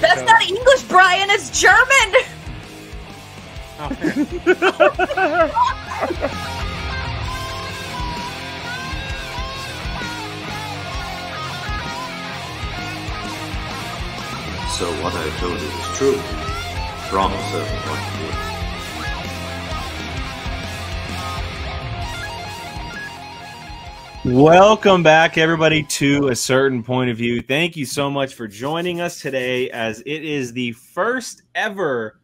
That's not English, Brian. It's German. Oh, fair. So what I told you is true, from a certain point of view. Welcome back, everybody, to A Certain Point of View. Thank you so much for joining us today, as it is the first ever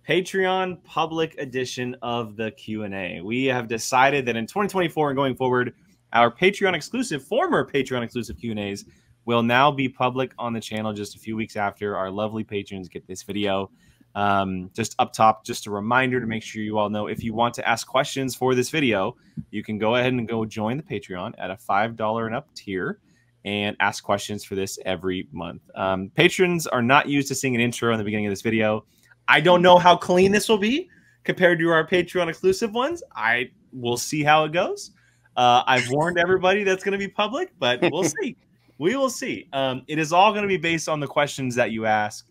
Patreon public edition of the Q&A. We have decided that in 2024 and going forward, our former Patreon exclusive Q&As will now be public on the channel just a few weeks after our lovely patrons get this video. Just up top, just a reminder to make sure you all know, if you want to ask questions for this video, you can go ahead and go join the Patreon at a $5 and up tier and ask questions for this every month. Patrons are not used to seeing an intro in the beginning of this video. I don't know how clean this will be compared to our Patreon exclusive ones. I will see how it goes. I've warned everybody that's going to be public, but we'll see. We will see. It is all going to be based on the questions that you ask,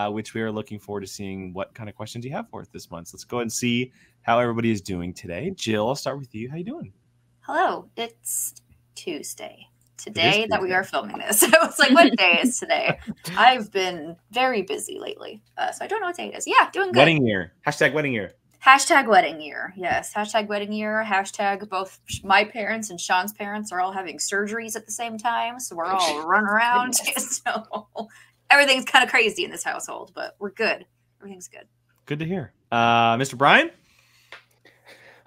which we are looking forward to seeing what kind of questions you have for us this month. So let's go ahead and see how everybody is doing today. Jill, I'll start with you. How you doing? Hello. It's Tuesday. Today that we are filming this. I was like, what day is today? I've been very busy lately. So I don't know what day it is. Yeah, doing good. Wedding year. Hashtag wedding year. Hashtag wedding year. Yes. Hashtag wedding year. Hashtag both my parents and Sean's parents are all having surgeries at the same time. So we're all running around. So everything's kind of crazy in this household, but we're good. Everything's good. Good to hear. Mr. Brian?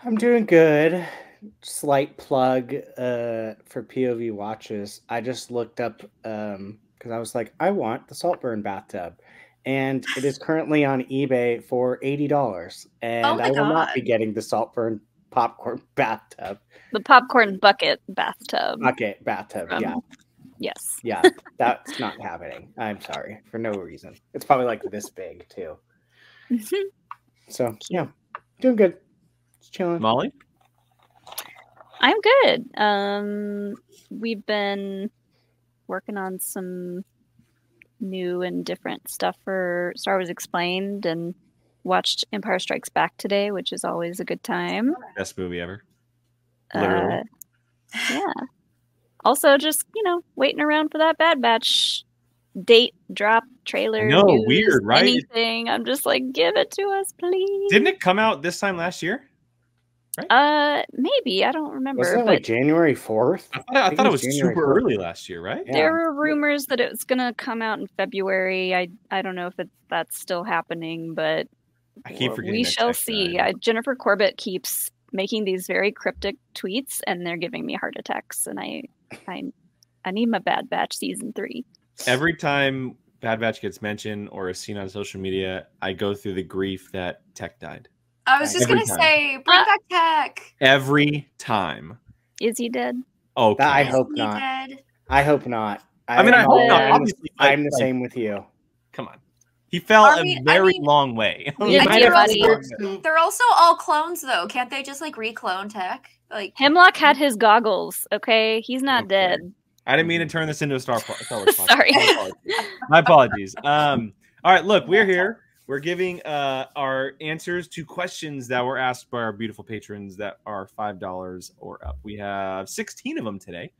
I'm doing good. Slight plug for POV watches. I just looked up because I was like, I want the Saltburn bathtub. And it is currently on eBay for $80. And I will not be getting the Saltburn popcorn bathtub. The popcorn bucket bathtub. Bucket bathtub, yeah. Yes. Yeah, that's not happening. I'm sorry. For no reason. It's probably like this big, too. So, yeah. Doing good. Just chilling. Molly? I'm good. We've been working on some new and different stuff for Star Wars Explained, and watched Empire Strikes Back today, which is always a good time. Best movie ever. Literally. Yeah. Also, just, waiting around for that Bad Batch date drop trailer. No, news, weird, right? Anything. I'm just like, give it to us, please. Didn't it come out this time last year? Right? Maybe. I don't remember. Wasn't it like January 4th? I thought it was super early last year, right? Yeah. There were rumors that it was going to come out in February. I don't know if that's still happening, but I keep forgetting. We shall see. Jennifer Corbett keeps making these very cryptic tweets, and they're giving me heart attacks. And I need my Bad Batch season 3. Every time Bad Batch gets mentioned or is seen on social media, I go through the grief that Tech died. I was just going to say, bring back Tech. Every time. Is he dead? Okay. I hope not. Dead? I hope not. I hope not. Obviously, I'm the same with you. Come on. He fell a very long way. They're also all clones, though. Can't they just reclone Tech? Hemlock had his goggles. Okay, he's not dead. I didn't mean to turn this into a Star Wars. Sorry. My apologies. All right, look, we're here. We're giving our answers to questions that were asked by our beautiful patrons that are $5 or up. We have 16 of them today.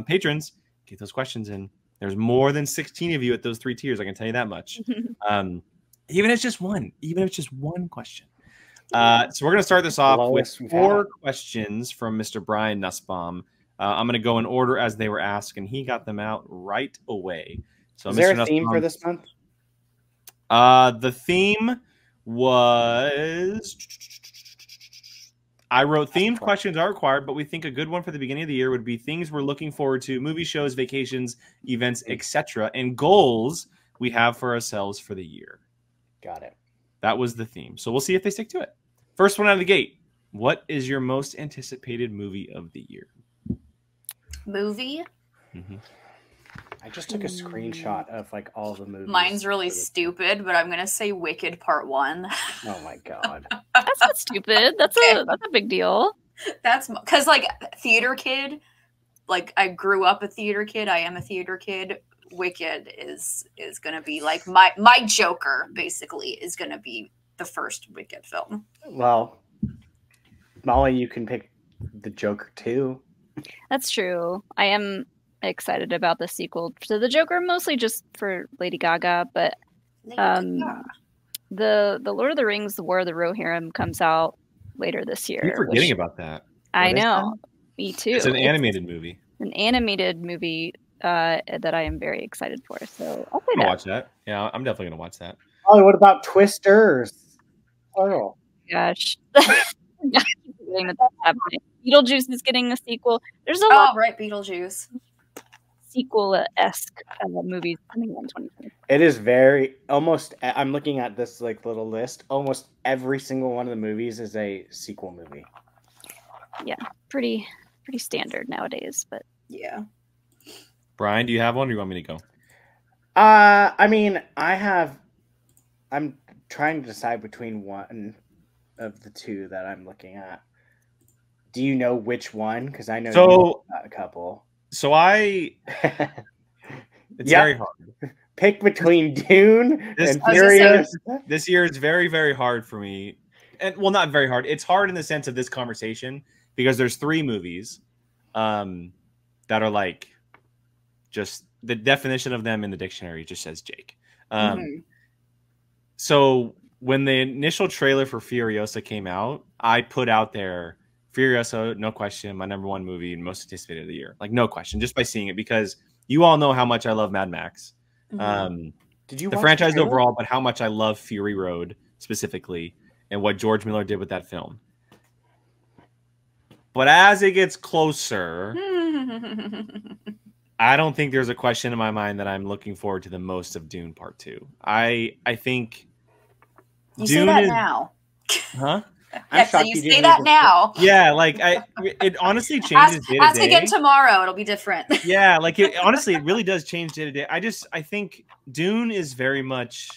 Patrons, get those questions in. There's more than 16 of you at those 3 tiers. I can tell you that much. Even if it's just one. Even if it's just one question. So we're going to start this off with 4 questions from Mr. Brian Nussbaum. I'm going to go in order as they were asked, and he got them out right away. So, is there a theme for this month? The theme was... I wrote themed questions are required, but we think a good one for the beginning of the year would be things we're looking forward to, movie shows, vacations, events, etc., and goals we have for ourselves for the year. Got it. That was the theme. So we'll see if they stick to it. First one out of the gate. What is your most anticipated movie of the year? Movie? I just took a screenshot of all the movies. Mine's really stupid, but I'm going to say Wicked Part 1. Oh my God. That's not stupid. That's a big deal. That's because theater kid, I grew up a theater kid. I am a theater kid. Wicked is going to be like my Joker. Basically, is going to be the first Wicked film. Well, Molly, you can pick the Joker too. That's true. I am excited about the sequel to the Joker, mostly just for Lady Gaga, but the Lord of the Rings, The War of the Rohirrim comes out later this year. You're forgetting about that. I know. Me too. It's an animated movie. An animated movie that I am very excited for. So I'll play I'm that. gonna watch that. Yeah, I'm definitely gonna watch that. Oh, what about Twisters? Plural. Gosh. Beetlejuice is getting a sequel. There's a lot right, Beetlejuice. Sequel-esque movies coming in 2020. It is very almost. I'm looking at this like little list. Almost every single one of the movies is a sequel movie. Yeah, pretty standard nowadays. But yeah. Brian, do you have one, or do you want me to go? I mean, I'm trying to decide between one of the two that I'm looking at. Do you know which one? Because I know you got a couple. So it's very hard. Pick between Dune and Furious. This year is very, very hard for me. And well, not very hard. It's hard in the sense of this conversation because there's 3 movies that are like just the definition of them in the dictionary just says Jake. So when the initial trailer for Furiosa came out, I put out there Furiosa, no question, my #1 movie and most anticipated of the year. Like, no question, just by seeing it, because you all know how much I love Mad Max. Did you the watch franchise the overall, but how much I love Fury Road specifically and what George Miller did with that film. But as it gets closer, I don't think there's a question in my mind that I'm looking forward to the most of Dune Part 2. I think you Dune say that is, now. Huh? Yeah, so you say that now. Yeah, like it honestly changes day to day. Ask again tomorrow; it'll be different. Yeah, like honestly, it really does change day to day. I think Dune is very much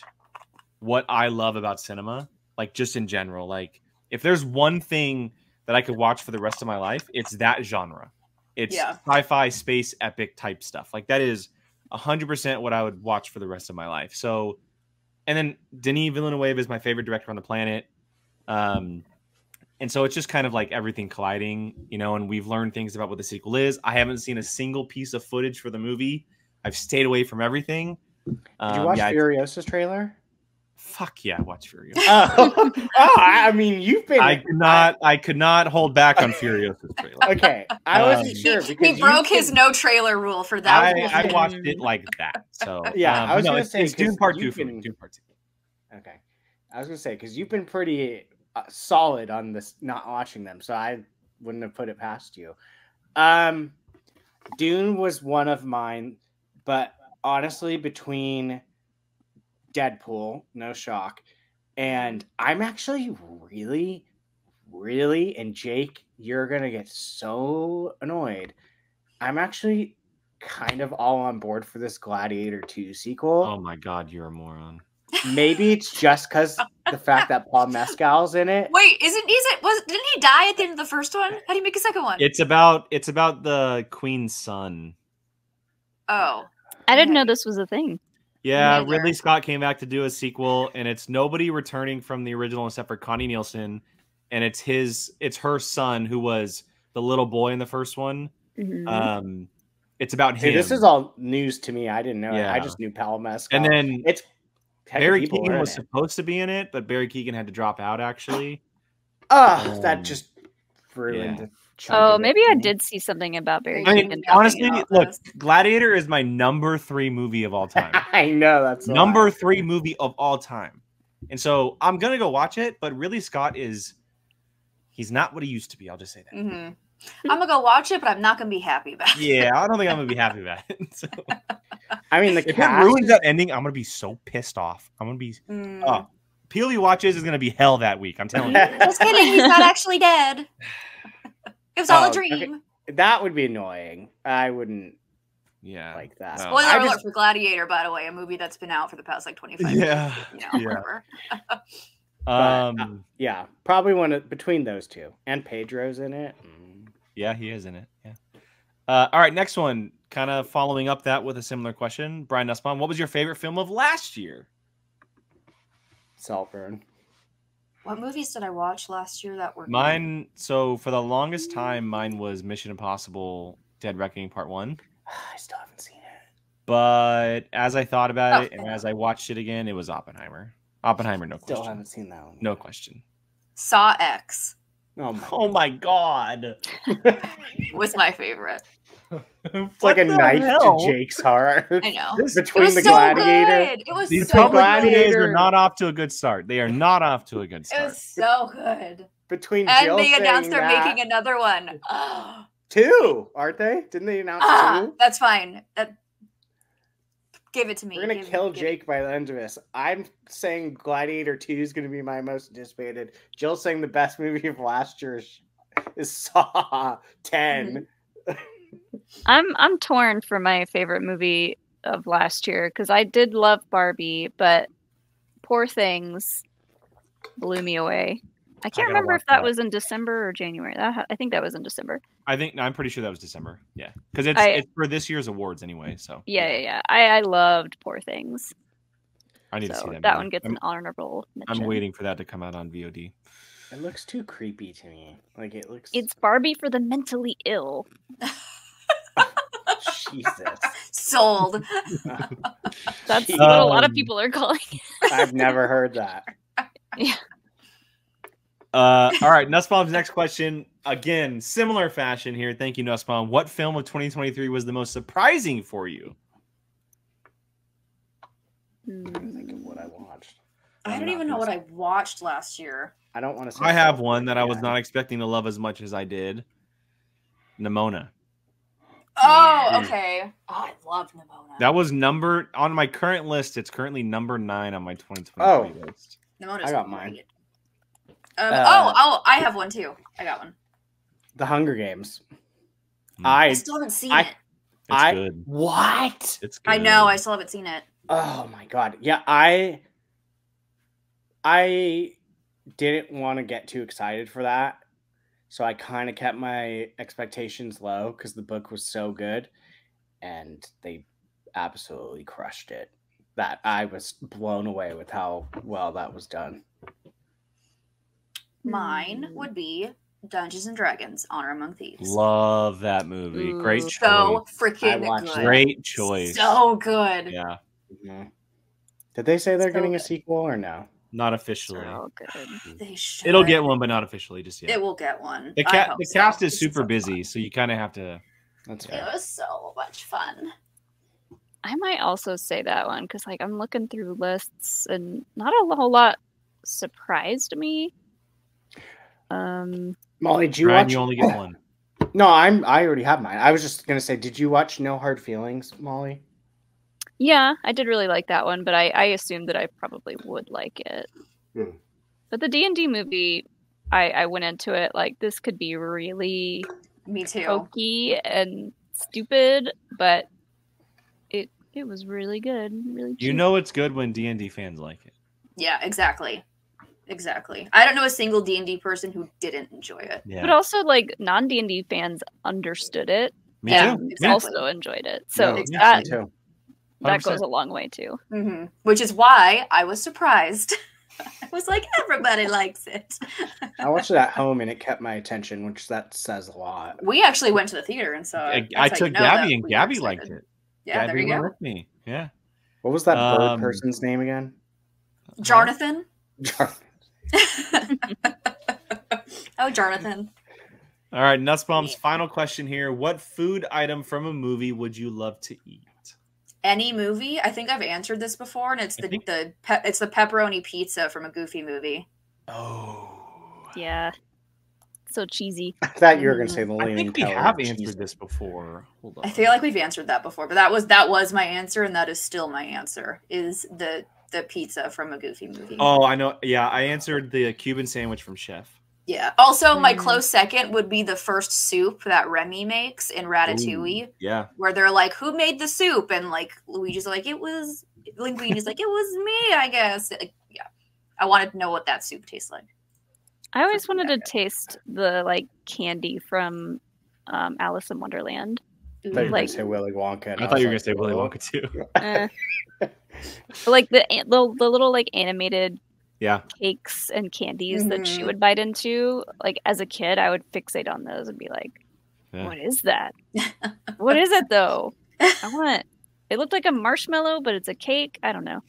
what I love about cinema, like just in general. Like, if there's one thing that I could watch for the rest of my life, it's that genre. It's sci-fi, space, epic type stuff. Like, that is 100% what I would watch for the rest of my life. So, and then Denis Villeneuve is my favorite director on the planet. And so it's just kind of like everything colliding, you know, and we've learned things about what the sequel is. I haven't seen a single piece of footage for the movie. I've stayed away from everything. Did you watch Furiosa's trailer? Fuck yeah, I watched Furiosa. I mean, you've been. I could not hold back on Furiosa's trailer. Okay, I wasn't sure because he broke his no trailer rule for that. I watched it like that. So yeah, I was going to say it's Dune Part 2 for me. Dune Part 2. Okay, I was going to say because you've been pretty solid on this, not watching them, so I wouldn't have put it past you. Dune was one of mine, but honestly, between Deadpool, no shock, and I'm actually really, and Jake, you're gonna get so annoyed. I'm actually kind of all on board for this Gladiator 2 sequel. Oh my god, you're a moron. Maybe it's just because the fact that Paul Mescal's in it. Wait, didn't he die at the end of the first one? How do you make a second one? It's about the Queen's son. Oh, I didn't know this was a thing. Yeah, Ridley Scott came back to do a sequel, and it's nobody returning from the original except for Connie Nielsen, and it's her son who was the little boy in the first one. Mm-hmm. It's about him. This is all news to me. I didn't know it. I just knew Paul Mescal. And then it's Barry Keoghan was supposed to be in it, but Barry Keoghan had to drop out, actually. That just ruined it. Oh, maybe I did see something about Barry Keoghan. I mean, honestly, look, Gladiator is my #3 movie of all time. I know, that's #3 movie of all time. And so I'm going to go watch it, but Ridley Scott he's not what he used to be. I'll just say that. Mm-hmm. I'm going to go watch it, but I'm not going to be happy about it. Yeah, I don't think I'm going to be happy about it. So. I mean, if it ruins that ending, I'm going to be so pissed off. I'm going to be... POV Watches is going to be hell that week. I'm telling you. Just kidding. He's not actually dead. It was all a dream. Okay. That would be annoying. I wouldn't like that. No. Spoiler alert for Gladiator, by the way, a movie that's been out for the past 25 years. Yeah, probably one between those two. And Pedro's in it. Yeah, he is in it. Yeah. All right, next one. Kind of following up that with a similar question. Brian Nussbaum, what was your favorite film of last year? Saltburn. What movies did I watch last year that were Mine, so for the longest time, mine was Mission Impossible Dead Reckoning Part 1. I still haven't seen it. But as I thought about it and as I watched it again, it was Oppenheimer. Oppenheimer, no question. Still haven't seen that one. No question. Saw X Oh my god. was my favorite. It's like a knife to Jake's heart. I know. Between It was the so gladiator. good. It was These so public good. days are not off to a good start. They are not off to a good It start. was so good. Between And Jill they announced saying they're that, making another one. two, aren't they? Didn't they announce two? That's fine. Give it to me. We're gonna Give it- kill give it- Jake by the end of this. I'm saying Gladiator 2 is gonna be my most anticipated. Jill's saying the best movie of last year is Saw 10. I'm torn for my favorite movie of last year because I did love Barbie, but Poor Things blew me away. I can't gotta remember watch if that that. was in December or January. I think that was in December. I'm pretty sure that was December. Yeah, because I- it's for this year's awards anyway. So Yeah. I loved Poor Things. I need to see So that. that movie. one gets an honorable mention. I'm waiting for that to come out on VOD. It looks too creepy to me. Like it looks. It's Barbie for the mentally ill. Jesus. Sold. That's Jeez. what a lot of people are calling it. I've never heard that. All right, Nussbaum's next question. Again, similar fashion here. Thank you, Nussbaum. What film of 2023 was the most surprising for you? I think of what I watched. I don't even know what I watched last year. I don't want to say. I have Saltburn one that I was again. not expecting to love as much as I did. Nimona. Oh, Yeah. okay. Oh, I love Nimona. That was on my current list. It's currently number 9 on my 2023 Oh. list. Nimona's I got mine. great. Uh, I have one too. I got one. The Hunger Games. Hmm. I still haven't seen it. It's good. What? It's good. I know. I still haven't seen it. Oh my god. Yeah, I didn't want to get too excited for that. So I kind of kept my expectations low because the book was so good and they absolutely crushed it. That I was blown away with how well that was done. Mine would be Dungeons and Dragons: Honor Among Thieves. Love that movie. Great Ooh. choice. So I freaking watched good. that. Great choice. So good. Yeah, Mhm. Did they say they're So getting a good. sequel or no? not officially. So good. They should. It'll get one, but not officially just yet. It will get one. The, I hope the so. cast is It's super so busy, fun. so you kind of have to. That's It fair. was so much fun. I might also say that one because like I'm looking through lists and not a whole lot surprised me. Molly, did you Ryan, watch? you only get one. No, I already have mine. I was just gonna say, did you watch No Hard Feelings, Molly? Yeah, I did really like that one, but I assumed that I probably would like it. Hmm. But the D&D movie, I went into it like this could be really Me too. hokey and stupid, but it was really good, really. You cute. know it's good when D&D fans like it. Yeah, exactly. Exactly. I don't know a single D&D person who didn't enjoy it. Yeah, But also, like non D&D fans understood it me yeah. too. and exactly. also enjoyed it. So No, that me too. that 100%. goes a long way too. Mm-hmm. Which is why I was surprised. I was like, everybody likes it. I watched it at home and it kept my attention, which that says a lot. We actually went to the theater and saw it. I That's how took you know that Gabby, and we were Gabby liked excited. it. Yeah, Gabby there you went go. with me. Yeah. What was that bird Um, person's name again? Jonathan. Oh, Jonathan. All right, Nussbaum's Yeah. final question here. What food item from a movie would you love to eat? Any movie? I think I've answered this before, and it's I think- it's the pepperoni pizza from a Goofy movie. Oh. Yeah, so cheesy. I thought you were going to say the I Leaning think we Tower have of answered cheese. this before. Hold on. I feel like we've answered that before, but that was my answer, and that is still my answer. Is the pizza from a Goofy movie? Oh, I know. Yeah, I answered the Cuban sandwich from Chef. Yeah. Also, my Mm. close second would be the first soup that Remy makes in Ratatouille, Ooh, yeah. where they're like, "Who made the soup?" And like Luigi's like, "It was." Linguini's like, "It was me, I guess." Like, yeah. I wanted to know what that soup tastes like. I always wanted to taste the like candy from Alice in Wonderland. I thought you were Like- gonna say Willy Wonka. and I thought you were was gonna say Willy "Oh." Wonka too. Eh. Like the little like animated Yeah. cakes and candies that she Mhm. would bite into. Like as a kid, I would fixate on those and be like, Yeah. "What is that? What is it though? I want." It looked like a marshmallow, but it's a cake. I don't know.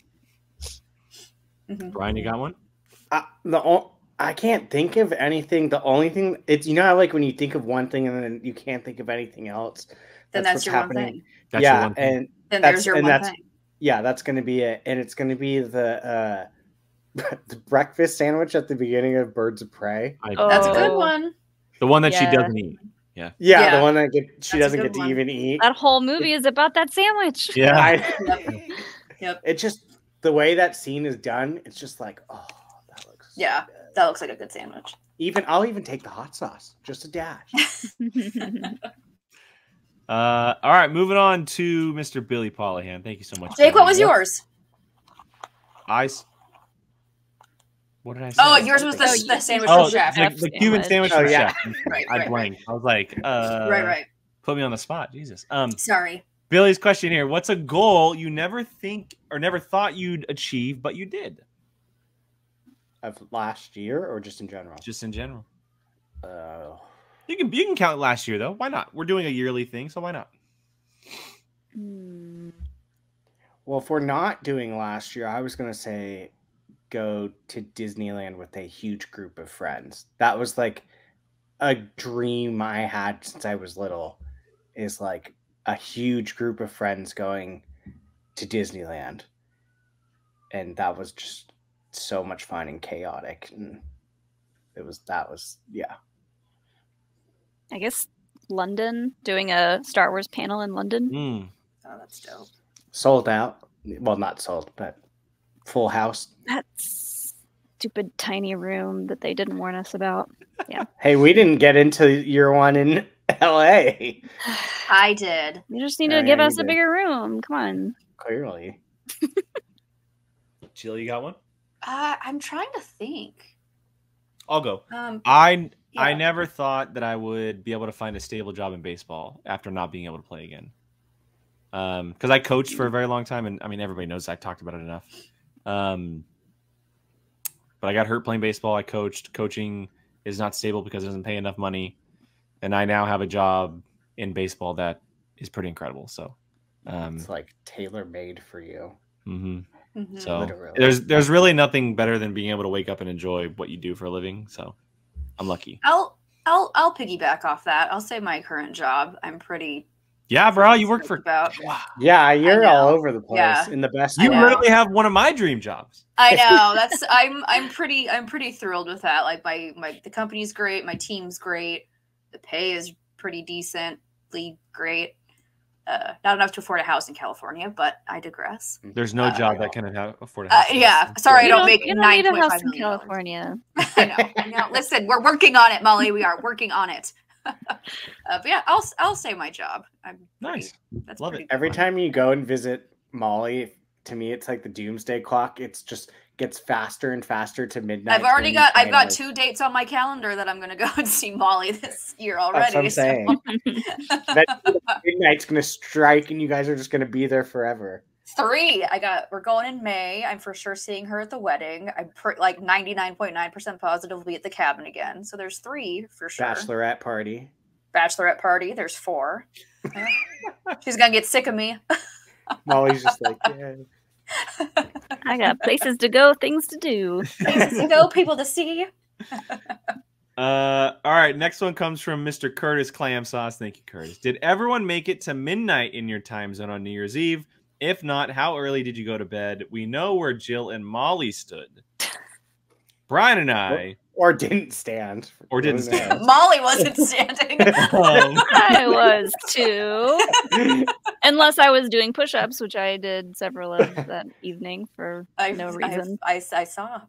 Mhm. Brian, you got one? I can't think of anything. The only thing it's how like when you think of one thing and then you can't think of anything else. Then what's that's your one happening. thing. That's your Yeah, one thing. and Then that's- there's your and one that's- thing. yeah, that's gonna be it, and it's gonna be the the breakfast sandwich at the beginning of Birds of Prey. That's a good Oh. one. The one that she Yeah. doesn't eat. Yeah, Yeah, the one that she that's a doesn't good get to one. even eat. That whole movie is about that sandwich. Yeah. I- Yep. It just the way that scene is done. It's just like, oh, that looks. so Yeah. good. That looks like a good sandwich. I'll even take the hot sauce, just a dash. All right, moving on to Mr. Billy Polihan. Thank you so much. Jake, Billy. what was yours? What did I say? Oh, yours was Oh, the you- sandwich Oh, from Chef. the Cuban sandwich Oh, from yeah. Chef. Right, I right, blanked. I was like, right. put me on the spot. Jesus. Sorry. Billy's question here: what's a goal you never think or never thought you'd achieve, but you did? Of last year or just in general? Just in general. Oh. You can count last year though. Why not? We're doing a yearly thing, so why not? Hmm. Well, if we're not doing last year, I was gonna say go to Disneyland with a huge group of friends. That was like a dream I had since I was little. Is like a huge group of friends going to Disneyland, and that was just so much fun and chaotic, and that was yeah. I guess London, doing a Star Wars panel in London. Mm. Oh, that's dope. Sold out. Well, not sold, but full house. That stupid tiny room that they didn't warn us about. Hey, we didn't get into your one in LA. I did. You just need Oh, to yeah, give you us a did. bigger room. Come on. Clearly. Jill, you got one? I'm trying to think. I'll go. Yeah. I never thought that I would be able to find a stable job in baseball after not being able to play again. Because I coached for a very long time, and I mean everybody knows I've talked about it enough. But I got hurt playing baseball. I coached. Coaching is not stable because it doesn't pay enough money, and I now have a job in baseball that is pretty incredible. So, It's like tailor made for you. mhm. Mhm. So Literally. there's really nothing better than being able to wake up and enjoy what you do for a living. So I'm lucky. I'll piggyback off that. I'll say my current job. I'm pretty. Yeah, bro, you work for. about. Yeah, you're all know. over the place Yeah. in the best You I way. know. literally have one of my dream jobs. I know. That's I'm pretty thrilled with that. Like the company's great, my team's great, the pay is pretty decently great. Not enough to afford a house in California, but I digress. There's no Uh, job that can afford a house. Yeah, sorry, I You don't make you don't need a $9.5 house in million. California. I know. Listen, we're working on it, Molly. We are working on it. But yeah, I'll say my job. I'm pretty- Nice. That's Love pretty it. good. Every time you go and visit Molly, to me, it's like the doomsday clock. It's just gets faster and faster to midnight. I've already when got you I've got finally- 2 dates on my calendar that I'm gonna go and see Molly this year That's already. what I'm so- saying. Midnight's gonna strike, and you guys are just gonna be there forever. 3. We're going in May. I'm for sure seeing her at the wedding. I'm like 99.9% positive we'll be at the cabin again. So there's 3 for sure. Bachelorette party. Bachelorette party. There's 4. She's gonna get sick of me. Molly's just like, yeah. I got places to go, things to do. Places to go, people to see. All right, next one comes from Mr. Curtis Clam Sauce. Thank you, Curtis. Did everyone make it to midnight in your time zone on New Year's Eve? If not, how early did you go to bed? We know where Jill and Molly stood. Brian and I, Or didn't stand. Or didn't Who knows? stand. Molly wasn't standing. I was too. Unless I was doing push ups, which I did several of that evening for no reason. I saw.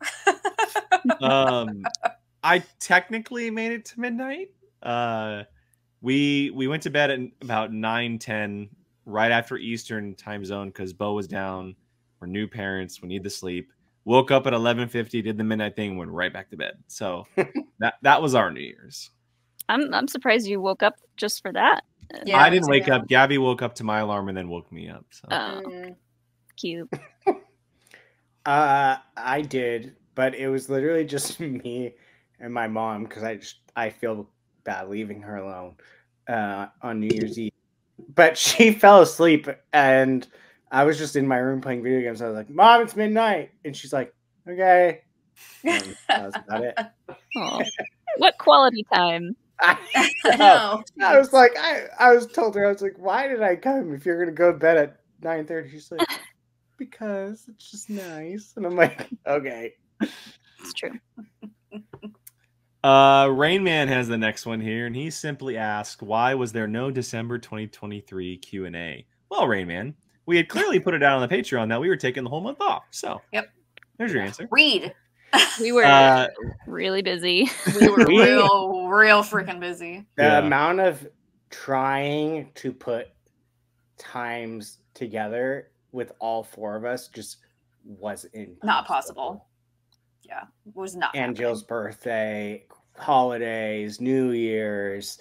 I technically made it to midnight. We went to bed at about 9:10, right after Eastern time zone, because Bo was down. We're new parents. We need the sleep. Woke up at 11:50, did the midnight thing, went right back to bed. So that was our New Year's. I'm surprised you woke up just for that. Yeah, I me didn't wake too. up. Gabby woke up to my alarm and then woke me up. So. Mm. Cute. I did, but it was literally just me and my mom because I feel bad leaving her alone on New Year's Eve. But she fell asleep, and I was just in my room playing video games. I was like, "Mom, it's midnight," and she's like, "Okay." And that was about it. Aw. What quality time? I I know. I was like, I was told her, I was like, "Why did I come if you're gonna go to bed at 9:30?" She's like, "Because it's just nice," and I'm like, "Okay." It's true. Rain Man has the next one here, and he simply asked, "Why was there no December 2023 Q&A?" Well, Rain Man, we had clearly put it out on the Patreon that we were taking the whole month off. So, Yep. There's your answer. Read. We were really busy. We were real freaking busy. The amount of trying to put times together with all four of us just was not possible. Yeah, it was not. And Jill's birthday, holidays, New Year's.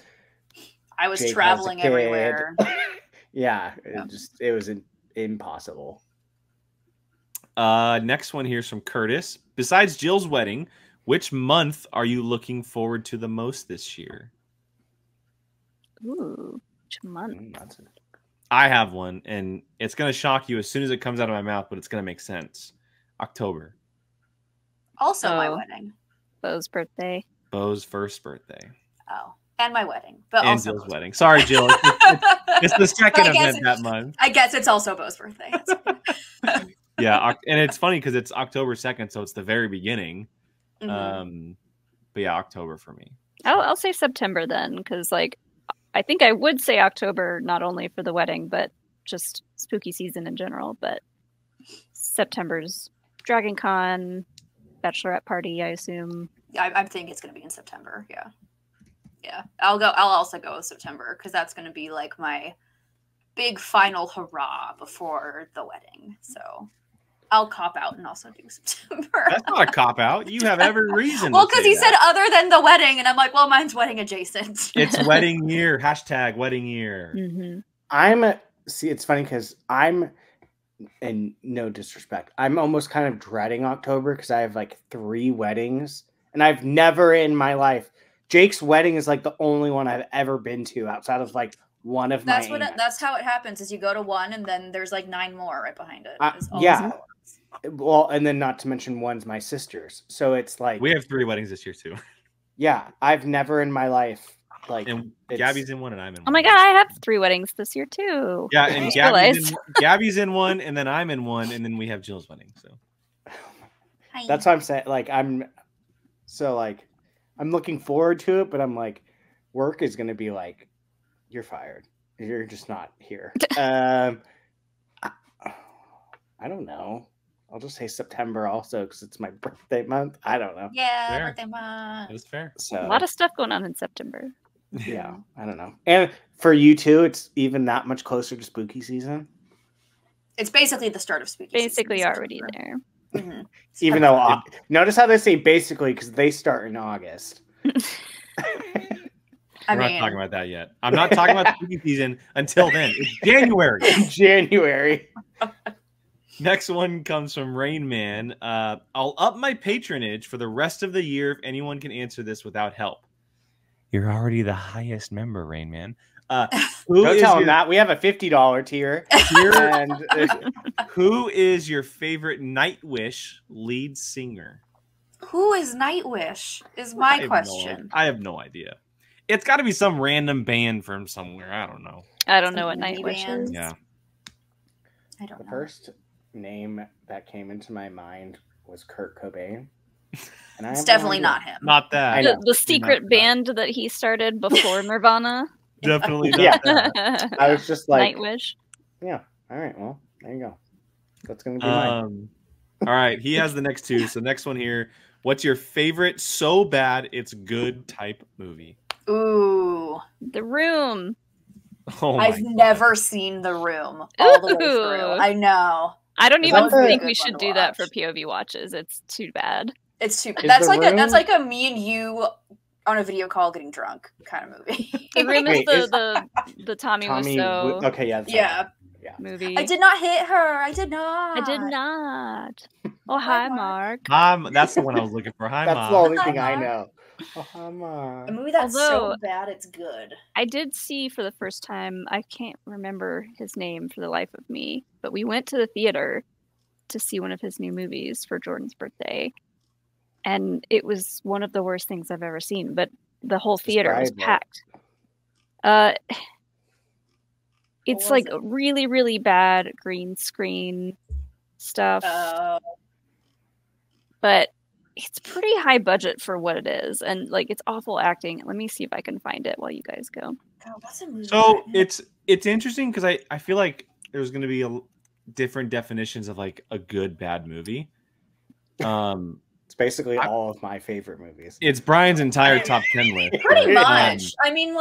I was Jake traveling was a kid. everywhere. Yeah, it was impossible. Next one here is from Curtis. Besides Jill's wedding, which month are you looking forward to the most this year? Ooh, which month? I have one, and it's going to shock you as soon as it comes out of my mouth, but it's going to make sense. October. Also, my wedding. Bo's birthday. Bo's first birthday. Oh, and my wedding. But and also Jill's wedding. Sorry, Jill. It's the second event that month. I guess it's also Bo's birthday. Yeah, and it's funny because it's October 2nd, so it's the very beginning. Mm-hmm. But yeah, October for me. I'll say September then, because like I think I would say October not only for the wedding, but just spooky season in general. But September's Dragon Con, bachelorette party, I assume. I think it's going to be in September. Yeah. I'll also go with September because that's going to be like my big final hurrah before the wedding. So I'll cop out and also do September. That's not a cop out. You have every reason. Well, because he said other than the wedding, and I'm like, well, mine's wedding adjacent. It's wedding year. # wedding year. Mm-hmm. It's funny because I'm, and no disrespect, I'm almost kind of dreading October because I have like 3 weddings, and I've never in my life. Jake's wedding is like the only one I've ever been to outside of like one of that's my. That's how it happens. Is you go to one, and then there's like 9 more right behind it. Yeah. Well, and then not to mention one's my sister's. So it's like we have 3 weddings this year too. Yeah, I've never in my life like. And Gabby's in one, and I'm in one. Oh my god, I have 3 weddings this year too. Yeah, and Gabby's in one, and then I'm in one, and then we have Jill's wedding. So that's what I'm saying. Like I'm looking forward to it, but I'm like, work is gonna be like, you're fired. You're just not here. I don't know. I'll just say September also because it's my birthday month. I don't know. Yeah, fair. Birthday month. That's fair. So a lot of stuff going on in September. Yeah, I don't know. And for you too, it's even that much closer to spooky season. It's basically the start of spooky basically season. Already there. Mm-hmm. Even though, notice how they say basically because they start in August. We're not talking about that yet. I'm not talking about spooky season until then. It's January. January. Next one comes from Rain Man. I'll up my patronage for the rest of the year if anyone can answer this without help. You're already the highest member, Rain Man. Don't tell him that. We have a $50 tier. And who is your favorite Nightwish lead singer? Who is Nightwish? Is my question. I have no idea. It's got to be some random band from somewhere. I don't know. I don't know what Nightwish is. Yeah. I don't know. The first name that came into my mind was Kurt Cobain. And it's definitely not him. Not that. The secret band that he started before Nirvana. Definitely not that. I was just like Nightwish. Yeah. All right. Well, there you go. That's going to be mine. All right. He has the next 2. So next one here. What's your favorite so bad it's good type movie? Ooh. The Room. Oh I've never seen The Room all the way through. I know. I don't even think we should do that for POV watches. It's too bad. It's too bad. That's like a me and you on a video call getting drunk kind of movie. The Room is Wait, the Tommy Wiseau Okay, yeah. that's Yeah. right. movie. I did not hit her. I did not. I did not. Oh, hi, Mark. That's the one I was looking for. Hi, That's Mom. the only Hi, thing I Mom. know. Oh, hi, Mom. A movie that's Although- so bad it's good. I did see for the first time, I can't remember his name for the life of me, but we went to the theater to see one of his new movies for Jordan's birthday. And it was one of the worst things I've ever seen, but the whole theater was Describe packed. It's was like it? really, really bad green screen stuff, but it's pretty high budget for what it is, and like it's awful acting. Let me see if I can find it while you guys go. God, what's a movie So that- it's interesting because I feel like there's going to be different definitions of like a good bad movie. It's basically all of my favorite movies. It's Brian's entire top 10 list. pretty right? much. I mean,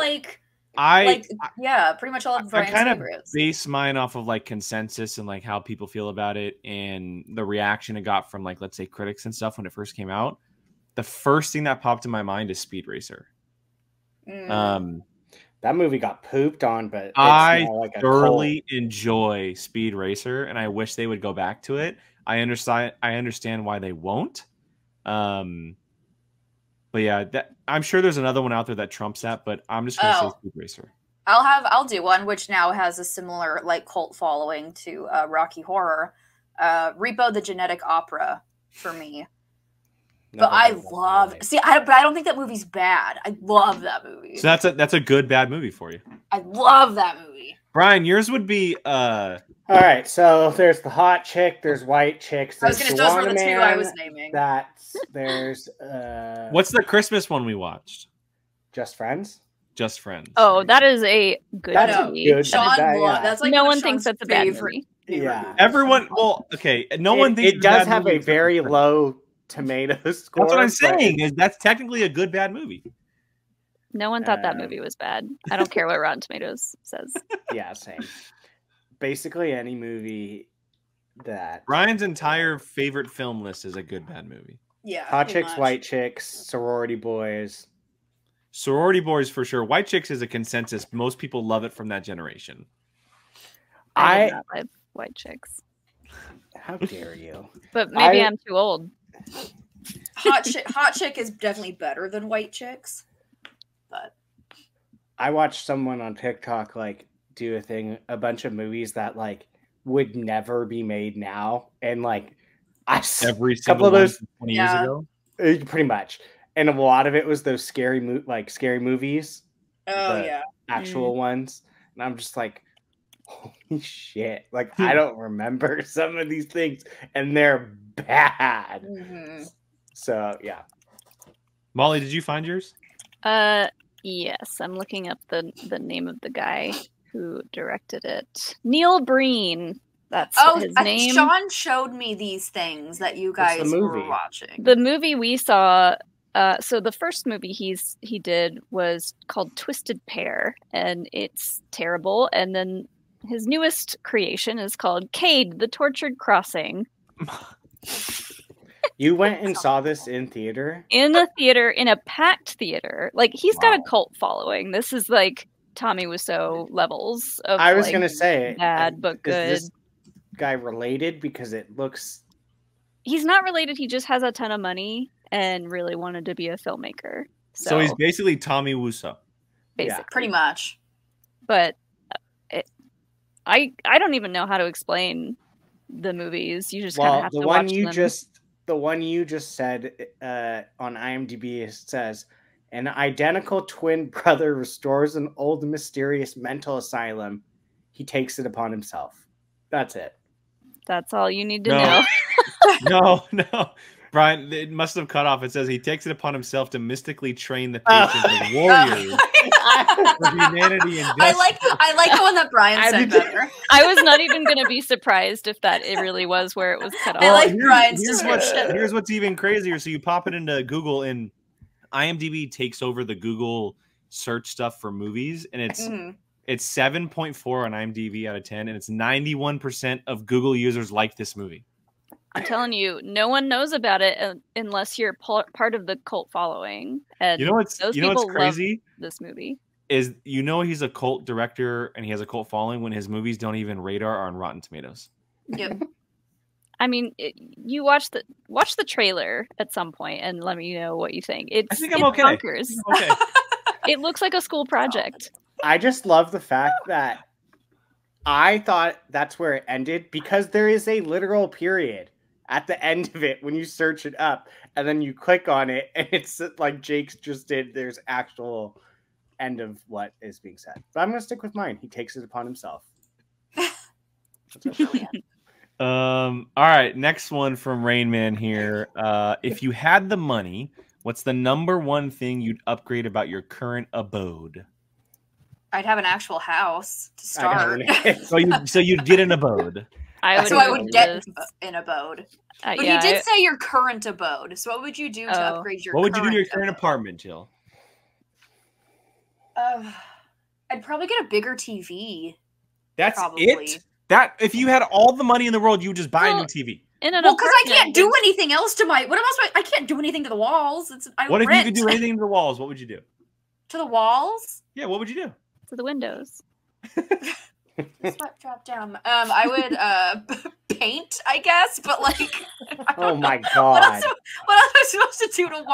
I yeah, pretty much all of I Brian's kind of favorites. base mine off of like consensus and like how people feel about it and the reaction it got from like, let's say, critics and stuff when it first came out. The first thing that popped in my mind is Speed Racer. That movie got pooped on, but it's I more like a thoroughly enjoy Speed Racer, and I wish they would go back to it. I understand why they won't. But yeah, I'm sure there's another one out there that trumps that, but I'm just gonna say Speed Racer. I'll do one which now has a similar like cult following to Rocky Horror. Repo the Genetic Opera for me. But I love but I don't think that movie's bad. I love that movie. So that's a good bad movie for you. I love that movie. Brian, yours would be All right, so there's the hot chick, there's white chicks. I was There's gonna those were the two I Man, was naming. There's what's the Christmas one we watched? Just Friends. Just Friends. Oh, that is a good That's a movie. good- Sean that- Blunt. yeah. That's like No one of one thinks Sean's that's a bad favorite- movie. favorite Yeah. movies. Everyone, well, okay, no one thinks it it's a does bad have movie a except very for Friends. low tomato score. That's what I'm but saying. Is that's technically a good bad movie. No one thought that Um, movie was bad. I don't care what Rotten Tomatoes says. Yeah, same. Basically, any movie that Brian's entire favorite film list is a good bad movie. Yeah. hot pretty chicks, much. white chicks, sorority boys. Sorority Boys for sure. White Chicks is a consensus. Most people love it from that generation. I I did not like White Chicks, how dare you? but maybe I- I'm too old. Hot chick is definitely better than white chicks. But I watched someone on TikTok like do a bunch of movies that like would never be made now, and like Every couple single of one those- from 20 Yeah. years ago. pretty much, and a lot of it was those scary movies, oh The- yeah. actual ones, and I'm just like, holy shit! Like I don't remember some of these things, and they're bad. Mhm. So yeah, Molly, did you find yours? Yes, I'm looking up the name of the guy who directed it. Neil Breen. That's his name. Sean showed me these things that you What's the guys were movie? watching. The movie we saw. So the first movie he did was called Twisted Pair, and it's terrible. And then his newest creation is called Cade: The Tortured Crossing. you went and saw this in theater. In a theater, in a packed theater. Like he's got a Wow. cult following. This is like Tommy Wiseau levels of. I was like, gonna say bad but good. Is this guy related because it looks He's not related. He just has a ton of money and really wanted to be a filmmaker. So he's basically Tommy Wiseau. basically Pretty much. But I don't even know how to explain the movies. You just kind of well have the to one watch you them. the one you just said on IMDb says an identical twin brother restores an old mysterious mental asylum. He takes it upon himself. That's it. That's all you need to No. know. No. Brian, it must have cut off. It says he takes it upon himself to mystically train the Oh. patients as warriors for humanity and I justice. like the one that Brian I said did- better. I was not even going to be surprised if it really was where it was cut off. I like here's- Brian's here's description. what's even crazier. So you pop it into Google, and IMDb takes over the Google search stuff for movies, and it's Mhm. it's 7.4 on IMDb out of 10, and it's 91% of Google users like this movie. I'm telling you, no one knows about it unless you're part of the cult following. And You know what's love crazy this movie is he's a cult director and he has a cult following when his movies don't even radar on Rotten Tomatoes. Yep. I mean, you watch the trailer at some point and let me know what you think. I think I'm okay. Bonkers. I'm okay. It looks like a school project. I just love the fact that I thought that's where it ended because there is a literal period at the end of it when you search it up and then you click on it and it's like Jake's just did. There's actual end of what is being said. But I'm going to stick with mine. He takes it upon himself. All right, next one from Rain Man here. If you had the money, what's the number one thing you'd upgrade about your current abode? I'd have an actual house to start. So you'd get an abode. I would get an abode. But you did say your current abode. So what would you do to upgrade your? What would you do to your current apartment, Jill? I'd probably get a bigger TV. That's it. That if you had all the money in the world, you would just buy a new TV. Well, because I can't do anything else to my. What am I supposed? I can't do anything to the walls. What if you could do anything to the walls? What would you do? To the walls? Yeah. What would you do? To the windows. Sweat drop down. I would paint, I guess, but like. Oh my god! What else am I supposed to do to wall?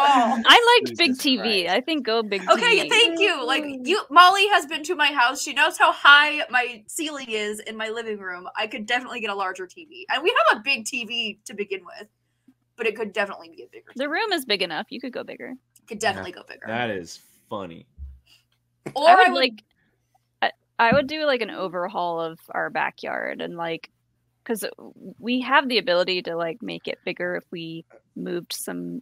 I liked big TV. Christ. I think go big TV. Okay, thank you. Like Molly has been to my house. She knows how high my ceiling is in my living room. I could definitely get a larger TV, and we have a big TV to begin with, but it could definitely be a bigger. The room is big enough. You could go bigger. Could definitely go bigger. That is funny. Or I would do like an overhaul of our backyard and like, because we have the ability to like make it bigger if we moved some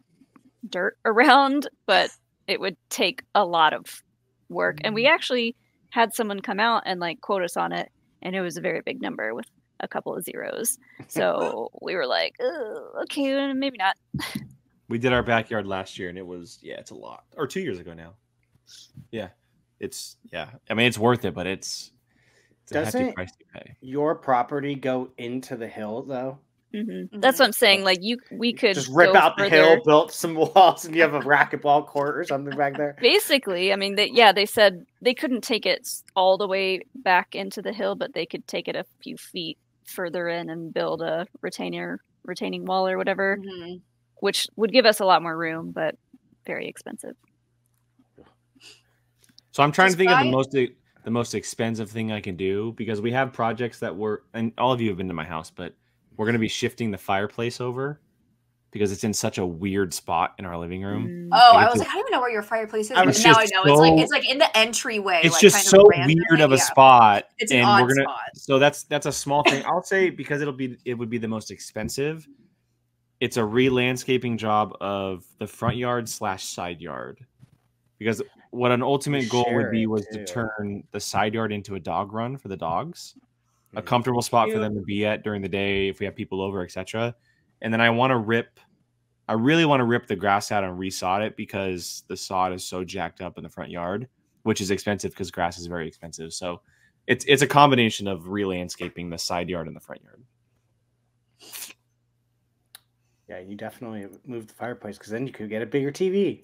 dirt around, but it would take a lot of work. And we actually had someone come out and like quote us on it, and it was a very big number with a couple of zeros. So we were like, okay, maybe not. We did our backyard last year, and it was it's a lot. Or 2 years ago now. Yeah. I mean, it's worth it, but it's a hefty price to pay. Your property go into the hill though? Mm-hmm. That's what I'm saying. Like we could just rip out the hill, build some walls, and you have a racquetball court or something back there. Basically, I mean, they said they couldn't take it all the way back into the hill, but they could take it a few feet further in and build a retaining wall or whatever, which would give us a lot more room, but very expensive. So I'm trying to think of the most expensive thing I can do, because we have projects that and all of you have been to my house, but we're going to be shifting the fireplace over because it's in such a weird spot in our living room. Oh, I was like, I don't even know where your fireplace is. Now I know. It's like in the entryway. It's just so weird of a spot. It's an odd spot. So that's a small thing. I'll say, because it would be the most expensive. It's a re-landscaping job of the front yard / side yard. Because what an ultimate goal would be was to turn the side yard into a dog run for the dogs, a comfortable spot for them to be at during the day if we have people over, etc. And then I really want to rip the grass out and resod it, because the sod is so jacked up in the front yard, which is expensive because grass is very expensive. So it's a combination of re-landscaping the side yard and the front yard. Yeah, you definitely moved the fireplace, because then you could get a bigger TV.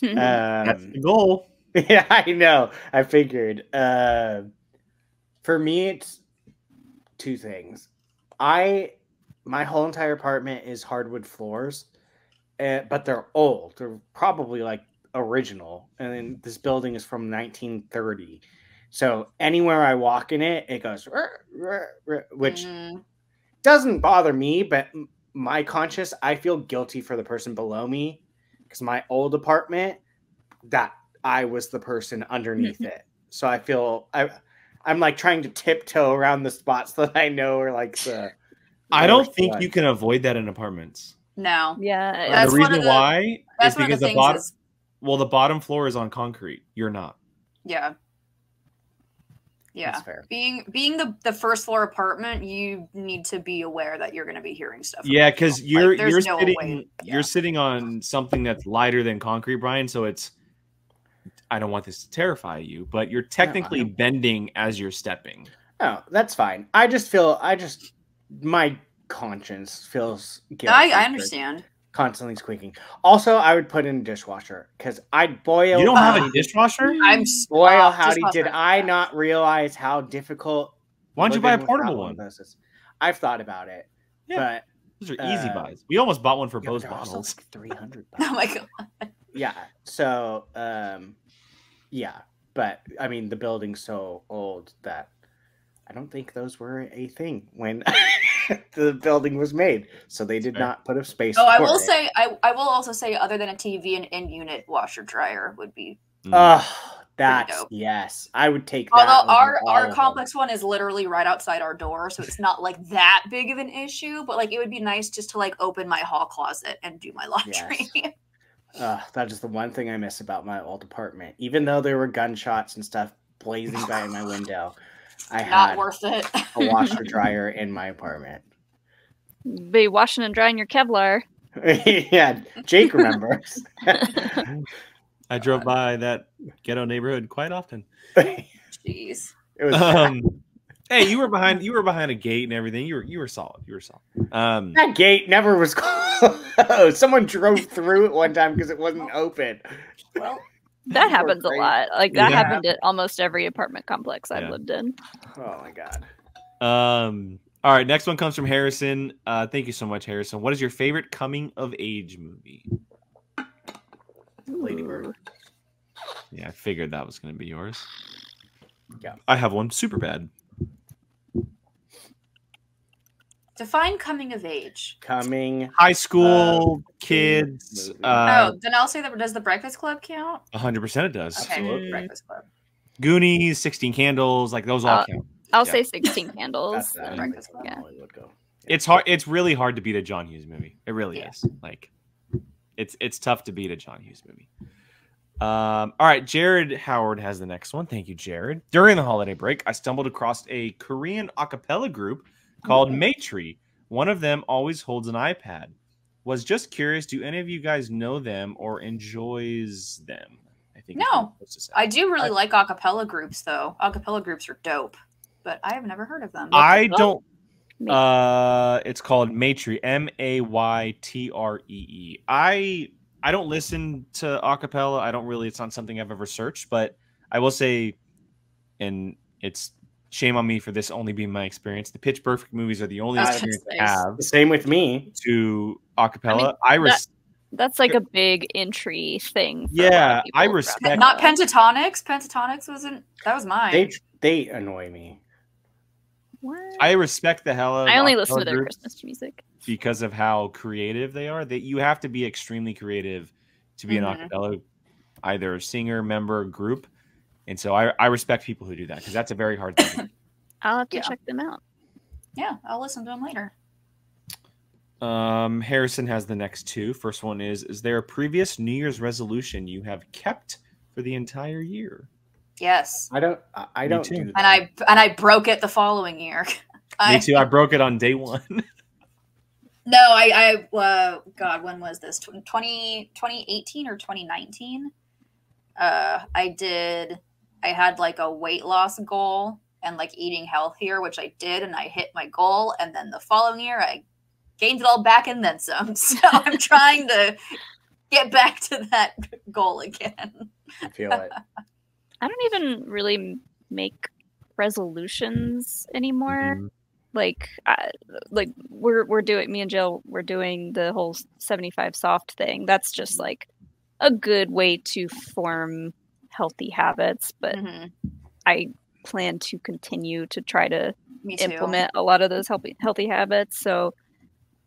That's the goal. Yeah, I know. I figured. For me, it's two things. My whole entire apartment is hardwood floors, but they're old. They're probably like original, and then this building is from 1930. So anywhere I walk in it, it goes, which doesn't bother me, but my conscience, I feel guilty for the person below me. Because my old apartment, that I was the person underneath it. So I feel I'm like trying to tiptoe around the spots that I know are like the. I don't think you can avoid that in apartments. No. Yeah. That's the reason why is because the bottom floor is on concrete. You're not. Yeah. Yeah. That's fair. Being the first floor apartment, you need to be aware that you're going to be hearing stuff. Yeah, because you're sitting on something that's lighter than concrete, Brian. So I don't want this to terrify you, but you're technically bending as you're stepping. Oh, that's fine. My conscience feels guilty. I for understand. constantly squeaking. Also, I would put in a dishwasher because I'd boil. You don't have a howdy- dishwasher? I'm boil howdy. Did dishwasher. I not realize how difficult? Why don't you buy a living without portable of one? those is? I've thought about it, Yeah. but Those are easy Uh, buys. We almost bought one for yeah, Bose they're also bottles. like $300. Oh my god. Yeah. So, yeah, but I mean, the building's so old that I don't think those were a thing when the building was made. So they did Fair. not put a space. Oh, I for will it. say, I will also say, other than a TV, an in-unit washer dryer would be. Oh, that's dope. yes. I would take that. Although over all our of them. complex one is literally right outside our door, so it's not like that big of an issue. But like, it would be nice just to like open my hall closet and do my laundry. That is the one thing I miss about my old apartment. Even though there were gunshots and stuff blazing by my window, I Not had worth it. a washer dryer in my apartment. Be washing and drying your Kevlar. Yeah, Jake remembers. I drove by that ghetto neighborhood quite often. Jeez. It was Hey, you were behind a gate and everything. You were solid. You were solid. that gate never was closed. Someone drove through it one time because it wasn't open. Well, That Poor happens a Frank. lot. Like that Yeah. happened at almost every apartment complex I've Yeah. lived in. Oh my god. All right, next one comes from Harrison. Thank you so much, Harrison. What is your favorite coming of age movie? Lady Bird. Ooh. Yeah, I figured that was going to be yours. Yeah. I have one. Super bad. define coming of age. Coming. High school kids. movie. Then I'll say that. Does the Breakfast Club count? 100% it does. Okay, Absolutely. Breakfast Club. Goonies, 16 Candles, like those all count. I'll Yeah. say 16 Candles. That's that. and- Breakfast Club. yeah. Would go. It's hard. It's really hard to beat a John Hughes movie. It really Yeah. is. Like, it's tough to beat a John Hughes movie. All right, Jared Howard has the next one. Thank you, Jared. During the holiday break, I stumbled across a Korean a cappella group called Maytree. One of them always holds an iPad. Was just curious, do any of you guys know them or enjoys them? I think is what No. I'm supposed to say. I do really like acapella groups, though. Acapella groups are dope, but I have never heard of them. I Oh, don't. Maytree. It's called Maytree, Maytree. I don't listen to acapella. I don't really. It's not something I've ever searched, but I will say, and it's shame on me for this only being my experience. The Pitch Perfect movies are the only That's experience I nice. have The same with me. to acapella. I mean, I That's like a big entry thing. For a lot Yeah, of people I for respect- Not acapella. Pentatonics. Pentatonics wasn't. That was mine. They annoy me. What? I respect the hell out of I only acapella listen to their groups Christmas music. because of how creative they are. That you have to be extremely creative to be an Mhm. acapella, either singer, member, group. And so I respect people who do that because that's a very hard thing to do. I'll have to Yeah. check them out. Yeah, I'll listen to them later. Harrison has the next two. First one is there a previous New Year's resolution you have kept for the entire year? Yes, I don't Me too. do that. and I broke it the following year. Me too. I broke it on day one. No, God, when was this? 2018 or 2019? I had like a weight loss goal and like eating healthier, which I did, and I hit my goal. And then the following year, I gained it all back and then some. So I'm trying to get back to that goal again. I feel it. I don't even really make resolutions anymore. Mhm. Like we're doing, me and Jill, we're doing the whole 75 soft thing. That's just like a good way to form healthy habits, but Mhm. I plan to continue to try to Me too. implement a lot of those healthy habits. So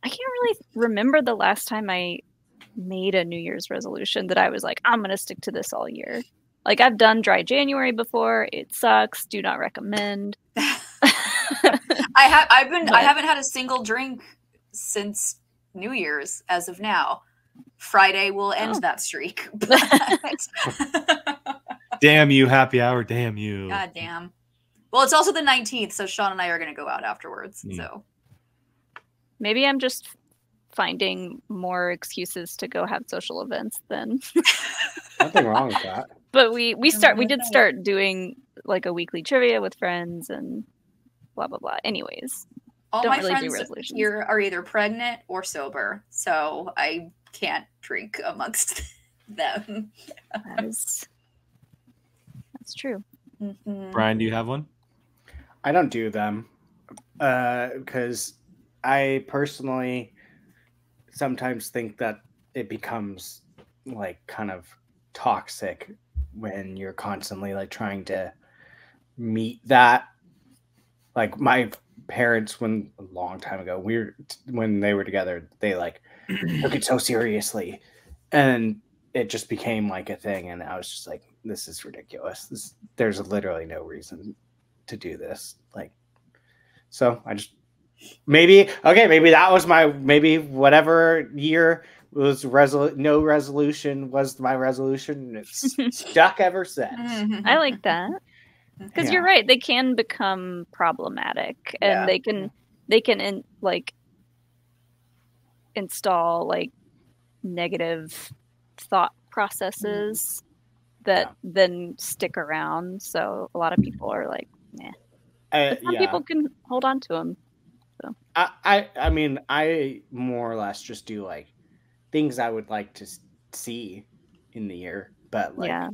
I can't really remember the last time I made a New Year's resolution that I was like, I'm going to stick to this all year. Like I've done dry January before. It sucks. Do not recommend. I But- haven't had a single drink since New Year's as of now. Friday will end Oh. that streak. Damn you, happy hour. Damn you. God damn. Well, it's also the 19th, so Sean and I are going to go out afterwards. Mm. So Maybe I'm just finding more excuses to go have social events than. Nothing wrong with that. But we did start doing like a weekly trivia with friends and blah blah blah. Anyways, All don't my really do friends resolutions. here are either pregnant or sober, so I can't drink amongst them. That's true. Mhm. Brian, do you have one? I don't do them because I personally sometimes think that it becomes like kind of toxic when you're constantly like trying to meet that. Like my parents, when a long time ago, when they were together, they like took it so seriously, and it just became like a thing. And I was just like, this is ridiculous. There's literally no reason to do this. Like, so I just maybe that was maybe whatever year was no resolution was my resolution, and it's stuck ever since. Mhm. I like that. Because you're Yeah. right, they can become problematic, and Yeah. they can install like negative thought processes that then stick around. So a lot of people are like, "Nah." But some people can hold on to them. So I mean, I more or less just do like things I would like to see in the year, but like yeah,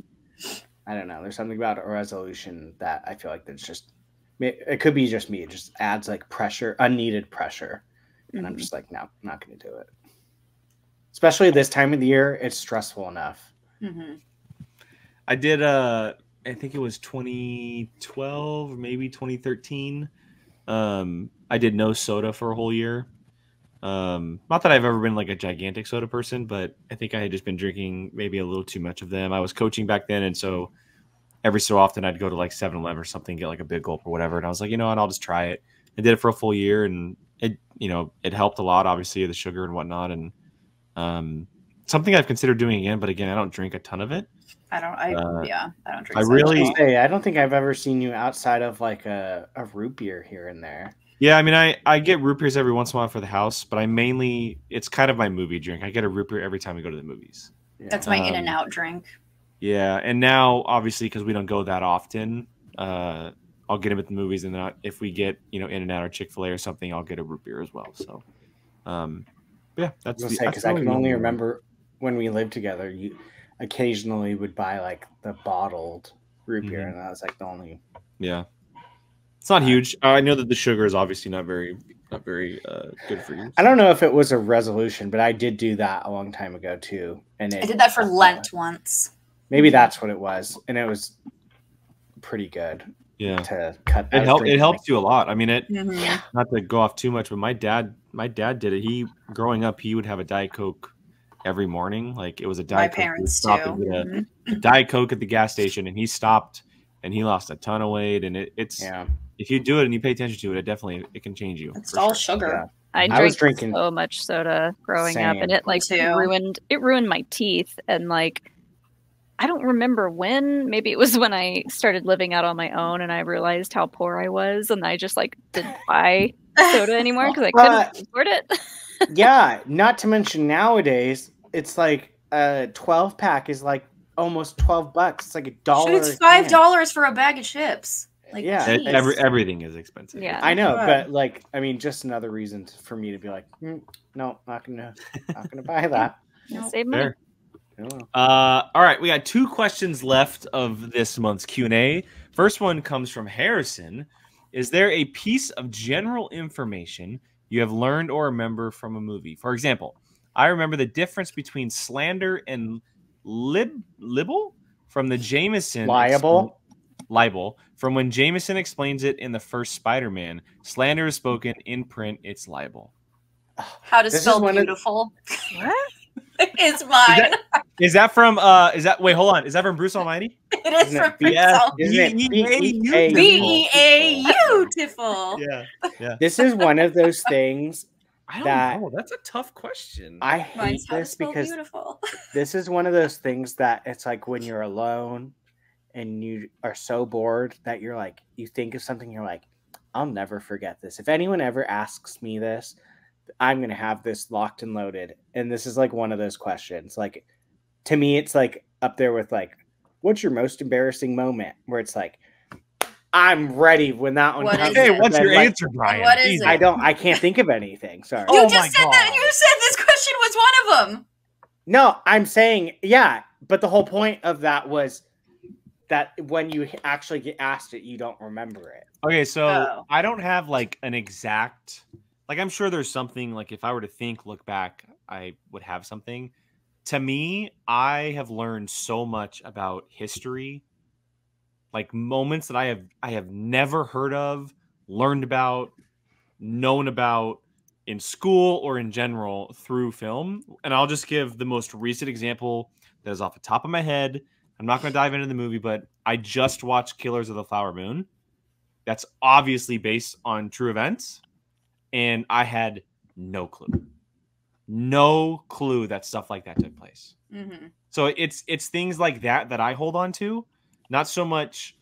I don't know. There's something about a resolution that I feel like that's just it could be just me. It just adds like pressure, unneeded pressure, and I'm Mhm. just like, no, I'm not going to do it. Especially this time of the year, it's stressful enough. Mhm. I did I think it was 2012, maybe 2013. I did no soda for a whole year. Not that I've ever been like a gigantic soda person, but I think I had just been drinking maybe a little too much of them. I was coaching back then, and so every so often I'd go to like 7-Eleven or something, get like a big gulp or whatever. And I was like, you know what, I'll just try it. I did it for a full year, and it helped a lot, obviously, the sugar and whatnot. And something I've considered doing again, but again, I don't drink a ton of it. I don't drink I soda really- at all. Hey, I don't think I've ever seen you outside of like a root beer here and there. Yeah, I mean, I get root beers every once in a while for the house, but it's kind of my movie drink. I get a root beer every time we go to the movies. Yeah. That's my In-N-Out drink. Yeah, and now obviously because we don't go that often, I'll get them at the movies, and then if we get In-N-Out or Chick-fil-A or something, I'll get a root beer as well. So, yeah, that's because I can only remember when we lived together, you occasionally would buy like the bottled root beer, and that was like the only. Yeah, it's not huge. I know that the sugar is obviously not very good for you. So. I don't know if it was a resolution, but I did do that a long time ago too, and I did that for Lent once. Maybe that's what it was, and it was pretty good. Yeah, to cut. It helps you a lot. I mean, Mhm. not to go off too much, but my dad did it. Growing up, he would have a Diet Coke every morning. Like it was a Diet Coke. My parents He'd stop too. and get a Diet Coke at the gas station, and he stopped, and he lost a ton of weight. And it's if you do it and you pay attention to it, it can change you. It's all sugar. Yeah. I was drank drinking so much soda growing up, and it like Me too. ruined my teeth. And like, I don't remember when. Maybe it was when I started living out on my own, and I realized how poor I was, and I just like didn't buy soda anymore because I couldn't afford it. Yeah, not to mention nowadays, it's like a 12-pack is like almost $12. It's like $1. It's $5 for a bag of chips. Like, Yeah. jeez. Everything is expensive. Yeah. I know, God. but like, I mean, just another reason for me to be like, no, not gonna buy that. No. Save money. Fair. No. All right, we got 2 questions left of this month's Q&A. First one comes from Harrison. Is there a piece of general information you have learned or remember from a movie? For example, I remember the difference between slander and libel from the Jameson libel from when Jameson explains it in the first Spider-Man. Slander is spoken in print. It's libel. How to This spell is one of- beautiful. What? It's mine. Is that from? Wait, hold on. Is that from Bruce Almighty? It is Isn't from it Pixel. Isn't it Beautiful. Yeah. This is one of those things I don't that know. That's a tough question. I hate Mine's how to this spell because beautiful. this is one of those things that it's like when you're alone and you are so bored that you're like, you think of something, you're like, I'll never forget this. If anyone ever asks me this, I'm going to have this locked and loaded. And this is like one of those questions. Like, to me, it's like up there with like, what's your most embarrassing moment? Where it's like, I'm ready when that one What comes. is Hey, it? what's your Like, answer, Brian? what is Easy. it? I can't think of anything. Sorry. You Oh just my said that. God. You said this question was one of them. No, I'm saying, yeah, but the whole point of that was that when you actually get asked it, you don't remember it. Okay, so Oh. I don't have like an exact, like I'm sure there's something, like if I were to look back, I would have something. To me, I have learned so much about history, like moments that I have never heard of, learned about, known about in school or in general through film. And I'll just give the most recent example that is off the top of my head. I'm not going to dive into the movie, but I just watched Killers of the Flower Moon. That's obviously based on true events. And I had no clue that stuff like that took place. Mm-hmm. So it's things like that I hold on to. Not so much,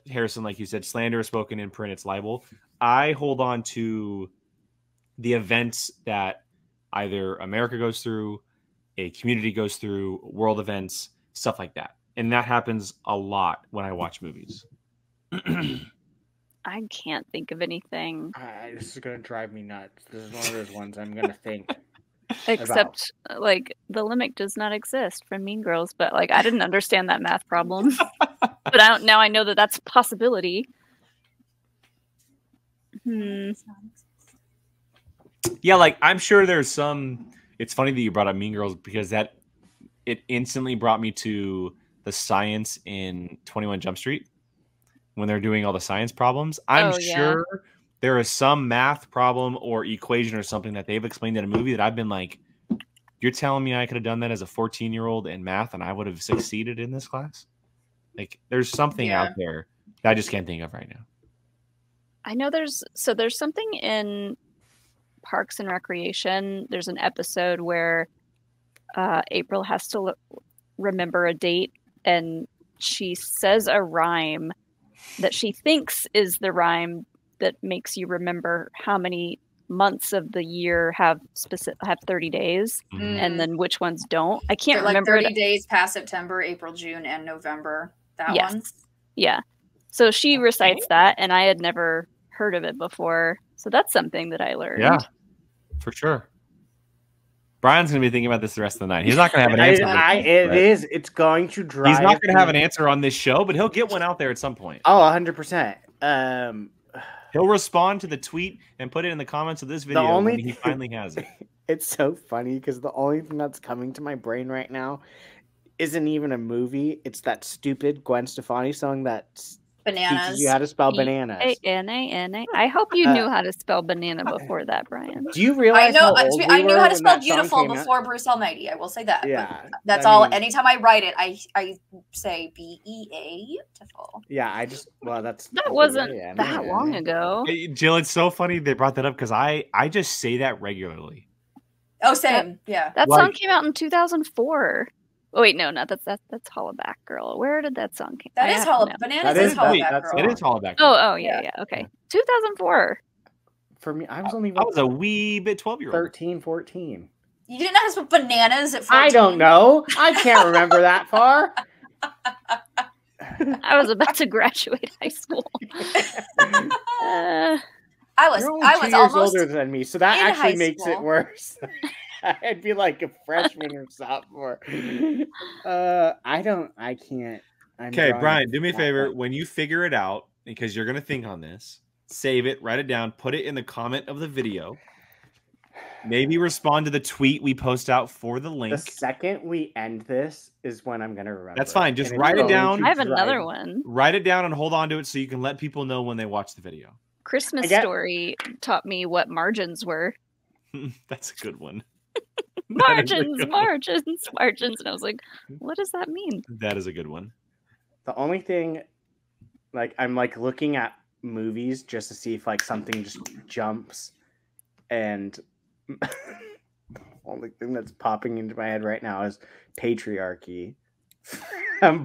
Harrison, like you said, slander is spoken in print, it's libel. I hold on to the events that either America goes through, a community goes through, world events, stuff like that. And that happens a lot when I watch movies. I can't think of anything This is going to drive me nuts. This is one of those ones I'm going to think. except like the limit does not exist from Mean Girls, but like I didn't understand that math problem. But now I know that that's a possibility. Yeah, like I'm sure there's some. It's funny that you brought up Mean Girls because it instantly brought me to the science in 21 Jump Street when they're doing all the science problems. I'm sure there is some math problem or equation or something that they've explained in a movie that I've been like, you're telling me I could have done that as a 14-year-old in math and I would have succeeded in this class? Like, there's something out there that I just can't think of right now. I know there's something in Parks and Recreation. There's an episode where April has to remember a date and she says a rhyme that she thinks is the rhyme that makes you remember how many months of the year have 30 days and then which ones don't. I can't remember. 30 days past September, April, June, and November. That one? Yeah. So she recites that and I had never heard of it before. So that's something that I learned. Yeah, for sure. Brian's going to be thinking about this the rest of the night. He's not going to have an answer. It's going to drive. He's not going to have an answer on this show, but he'll get one out there at some point. Oh, 100%. He'll respond to the tweet and put it in the comments of this video when he finally has it. It's so funny because the only thing that's coming to my brain right now isn't even a movie. It's that stupid Gwen Stefani song that teaches you how to spell bananas. B-A-N-A-N-A. I hope you knew how to spell banana before that, Brian. Do you realize I knew how to spell beautiful before Bruce Almighty. I will say that. Yeah. That's all. Anytime I write it, I say B-E-A beautiful. Yeah, that wasn't that long ago. Hey, Jill, it's so funny they brought that up because I just say that regularly. Oh, same. That song came out in 2004. Oh wait, no, that's Hollaback Girl. Where did that song come? That is Hollaback. Bananas is Hollaback Girl. It is Hollaback Girl. Oh yeah. Okay. 2004. For me, I was a wee bit 12-year-old. 13, 14. You didn't know how to spell bananas at 14? I don't know. I can't remember that far. I was about to graduate high school. I was years almost older than me, so that actually makes school. it worse. I'd be like a freshman or sophomore. I can't. Okay, Brian, do me a favor. When you figure it out, because you're going to think on this, save it, write it down, put it in the comment of the video. Maybe respond to the tweet we post out for the link. The second we end this is when I'm going to remember. That's fine. Just write it down. I have another one. Write it down and hold on to it so you can let people know when they watch the video. Christmas Story taught me what margins were. That's a good one. margins. And I was like, what does that mean? That is a good one. The only thing, I'm looking at movies just to see if something just jumps, and the only thing that's popping into my head right now is patriarchy.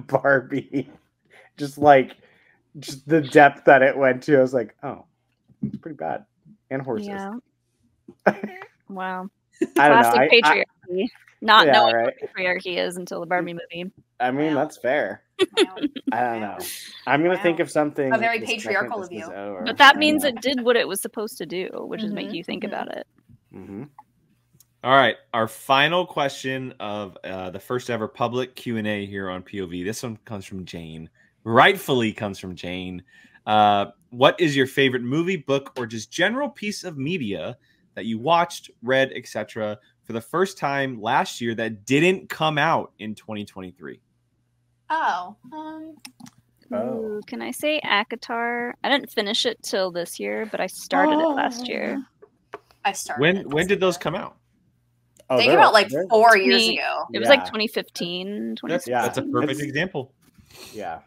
Barbie. Just the depth that it went to. I was like, oh, it's pretty bad. And horses. Yeah. Wow. I don't know. Classic patriarchy. not Yeah, knowing right. what patriarchy is until the Barbie movie. I mean, Wow. that's fair. Wow. I don't know. I'm gonna think Wow. of something. How very the second patriarchal this of you. is over. But that I means know. it did what it was supposed to do, which is make Mhm, you think mhm. about it. Mhm. All right, our final question of the first ever public Q&A here on POV. This one comes from Jane. Rightfully comes from Jane. What is your favorite movie, book, or just general piece of media that you watched, read, etc. for the first time last year that didn't come out in 2023? Oh, Oh. Ooh, can I say ACOTAR? I didn't finish it till this year, but I started it last year. I started. When did those come out? Oh, They came they're- out like they're- 4 years 20 ago. It was like Yeah. 2015, That's 2016. a perfect That's- example. Yeah.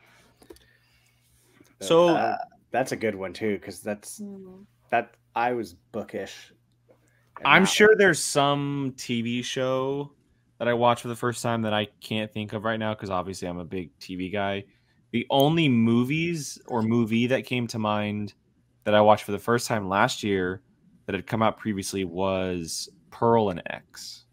So That's a good one too, because that's Mm. that I was bookish. in I'm that sure one. there's some TV show that I watched for the first time that I can't think of right now because obviously I'm a big TV guy. The only movies or movie that came to mind that I watched for the first time last year that had come out previously was Pearl and X.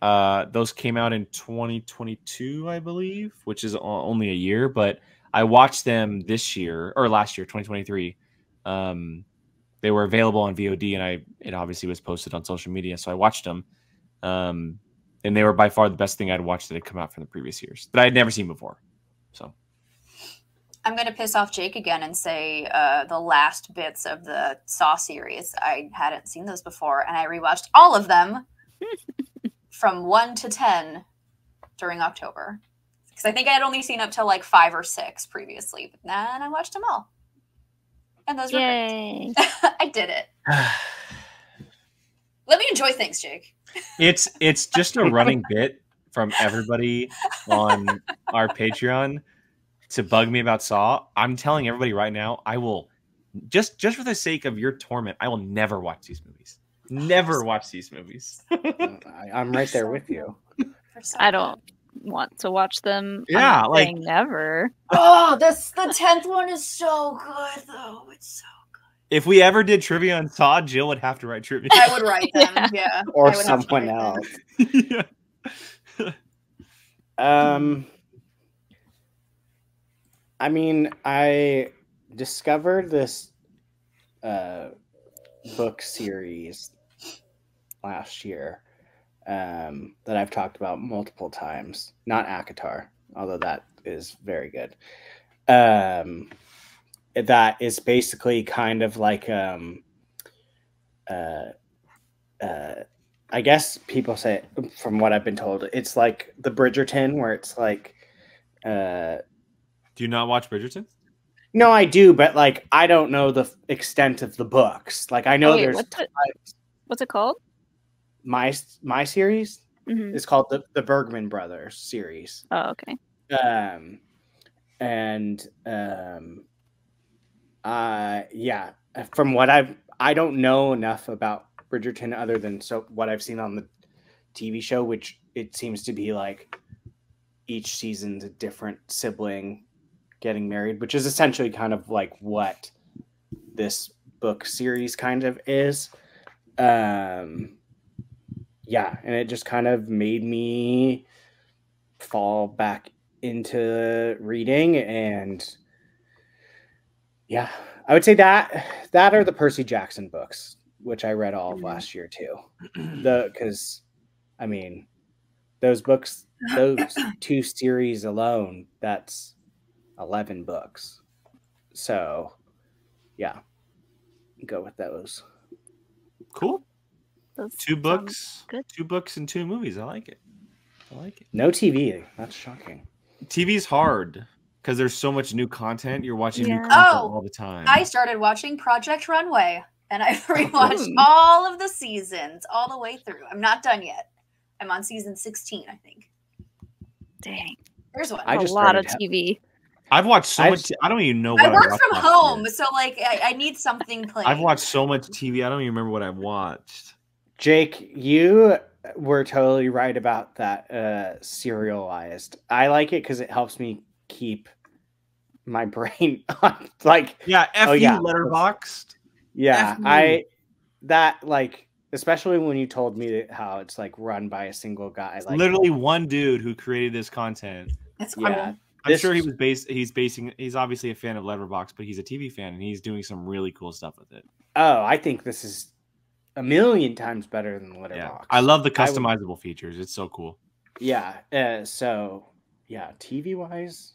Those came out in 2022, I believe, which is only a year, but I watched them this year or last year, 2023. They were available on VOD, and it obviously was posted on social media, so I watched them. And they were by far the best thing I'd watched that had come out from the previous years that I had never seen before. So I'm going to piss off Jake again and say the last bits of the Saw series. I hadn't seen those before, and I rewatched all of them from 1 to 10 during October. Because I think I had only seen up till like 5 or 6 previously, but then I watched them all. And those were great. Yay. I did it. Let me enjoy things, Jake. it's just a running bit from everybody on our Patreon to bug me about Saw. I'm telling everybody right now, I will just for the sake of your torment, I will never watch these movies. Never watch these movies. I'm right there with you. They're so I good. don't want to watch them. I'm Yeah, not like- saying never. Oh, the 10th one is so good, though. It's so If we ever did trivia on Saw, Jill would have to write trivia. I would write them, yeah. Or I would have to someone write them. else. Yeah. I mean, I discovered this book series last year that I've talked about multiple times. Not ACOTAR, although that is very good. That is basically kind of like I guess people say, from what I've been told, it's like the Bridgerton, where it's like Do you not watch Bridgerton? no, I do, but like I don't know the extent of the books. Like I know Oh, wait, there's what's it called? my series Mhm. is called the Bergman Brothers series. Oh, okay. Yeah, from what I don't know enough about Bridgerton other than what I've seen on the TV show, which it seems to be like each season's a different sibling getting married, which is essentially kind of like what this book series kind of is. Yeah, and it just kind of made me fall back into reading, and yeah, I would say that or the Percy Jackson books, which I read all of last year too. Because I mean, those books, those 2 series alone, that's 11 books. So yeah, go with those. Cool. Those 2 sound books. good. 2 books and 2 movies. I like it. No TV. That's shocking. TV's hard because there's so much new content. You're watching new Yeah. content Oh, all the time. I started watching Project Runway, and I've rewatched Ooh. all of the seasons all the way through. I'm not done yet. I'm on season 16, I think. Dang. There's one. I A just lot of started- TV. I've watched so I've- much. I don't even know what I work watched from last home, year. so like I need something playing. I've watched so much TV. I don't even remember what I've watched. Jake, you were totally right about that serialized. I like it because it helps me keep my brain on. Like, Yeah, F Oh, you, yeah. Letterboxd. yeah, F you. that like especially when you told me how it's like run by a single guy. It's Like literally one dude who created this content. It's cool. yeah, I'm sure he's obviously a fan of Letterboxd, but he's a TV fan and he's doing some really cool stuff with it. Oh, I think this is a million times better than Letterboxd. Yeah. I love the customizable features. It's so cool. Yeah. So yeah, TV wise.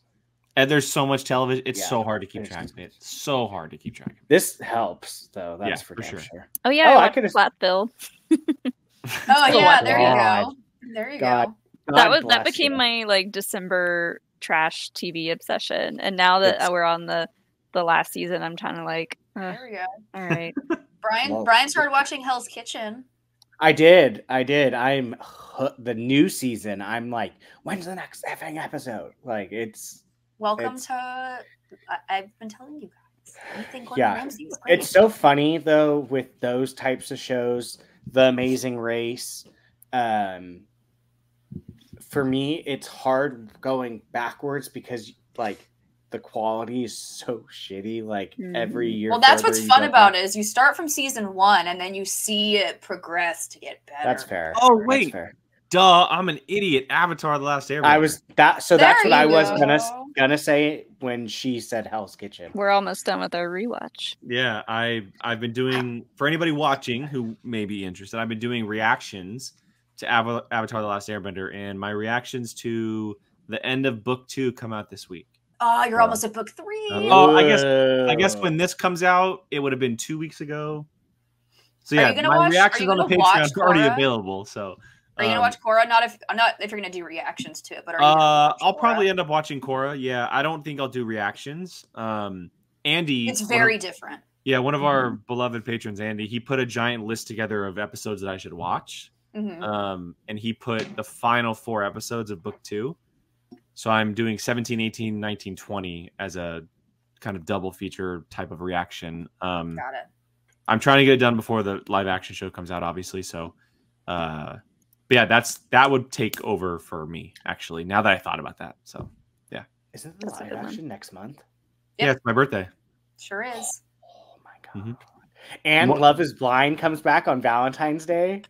And there's so much television. It's Yeah, so hard to keep track of it. So hard to keep track of. This helps though. That's Yeah, for for damn sure. sure. Oh yeah, Oh, I I could've- flat bill. Oh yeah, there you God. go. There you God. go. God That bless became you. my like December trash TV obsession, and now that It's- we're on the last season, I'm trying to like, There we go. all right. Well- Brian started watching Hell's Kitchen. I did. I'm the new season. I'm like, when's the next effing episode? Like it's Welcome It's- to. I've been telling you guys. Anything Gordon Yeah. Ramsay is great. it's so funny though with those types of shows. The Amazing Race. For me, it's hard going backwards because like the quality is so shitty. Like every year. Well, that's further what's you fun go about back. it is you start from season 1 and then you see it progress to get better. That's fair. Oh, That's wait. fair. Duh, I'm an idiot. Avatar: The Last Airbender. I was that. So There that's what you I was go. gonna say when she said Hell's Kitchen. We're almost done with our rewatch. Yeah, I've been doing, for anybody watching who may be interested, I've been doing reactions to Avatar: The Last Airbender, and my reactions to the end of book 2 come out this week. Oh, you're Oh. almost at book 3. Oh, I guess when this comes out, it would have been 2 weeks ago. So Are yeah, you gonna my watch- are reactions you on the gonna watch Patreon are already Korra? available. So Are you gonna watch Korra? Not if you're gonna do reactions to it, but are you? Gonna watch I'll Korra? probably end up watching Korra. Yeah, I don't think I'll do reactions. Andy, It's very different. one of our beloved patrons, Andy, he put a giant list together of episodes that I should watch. Hmm. And he put the final 4 episodes of book 2. So I'm doing 17, 18, 19, 20 as a kind of double feature type of reaction. Got it. I'm trying to get it done before the live action show comes out, obviously. So, but yeah, that would take over for me, actually, now that I thought about that. So Isn't the That's a live good one. action next month? Yep. yeah, it's my birthday. Sure is. Oh my god! Mhm. And What- Love Is Blind comes back on Valentine's Day.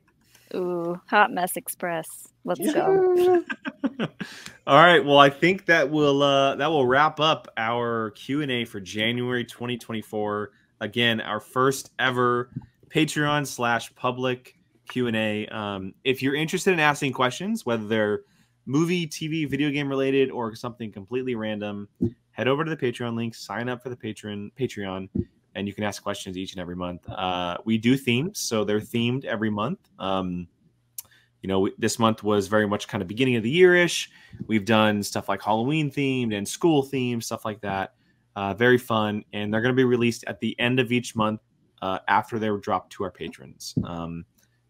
Ooh, Hot Mess Express. Let's go. All right. Well, I think that will wrap up our Q&A for January 2024. Again, our first ever Patreon/public Q&A. If you're interested in asking questions, whether they're movie, TV, video game related, or something completely random, head over to the Patreon link, sign up for the Patreon, and you can ask questions each and every month. We do themes, so they're themed every month. This month was very much kind of beginning of the year-ish. We've done stuff like Halloween themed and school themed, stuff like that. Very fun. And they're going to be released at the end of each month after they're dropped to our patrons.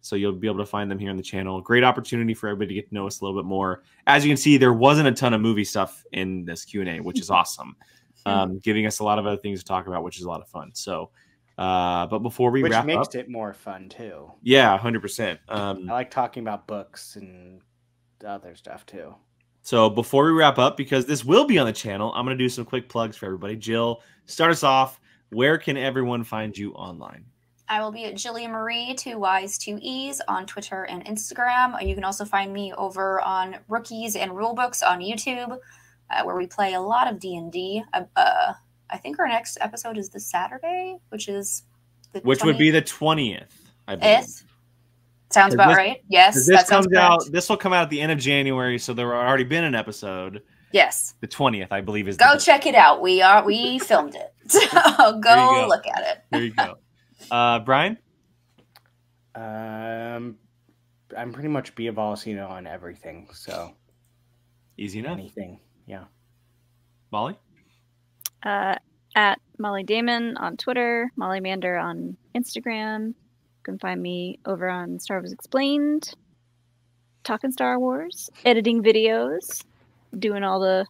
So you'll be able to find them here on the channel. Great opportunity for everybody to get to know us a little bit more. As you can see, there wasn't a ton of movie stuff in this Q&A, which is awesome. Giving us a lot of other things to talk about, which is a lot of fun. So, but before we Which wrap makes up, it more fun too. yeah, 100%. I like talking about books and other stuff too. So before we wrap up, because this will be on the channel, I'm going to do some quick plugs for everybody. Jill, start us off. Where can everyone find you online? I will be at Jillian Marie, 2 Y's, 2 E's on Twitter and Instagram. You can also find me over on Rookies and Rulebooks on YouTube, where we play a lot of D&D. I think our next episode is this Saturday, which is the Which would be the 20th, I believe. 20th. Sounds about this- right. Yes, This that sounds comes out. correct. This will come out at the end of January, so there will already been an episode. Yes. The 20th, I believe, is Go the check it out. We filmed it. So There you go go. look at it. There you go. Brian? I'm pretty much Bia Valsino on everything. So Easy enough. anything, yeah. Molly? At Molly Damon on Twitter, Molly Mander on Instagram. You can find me over on Star Wars Explained, talking Star Wars, editing videos, doing all the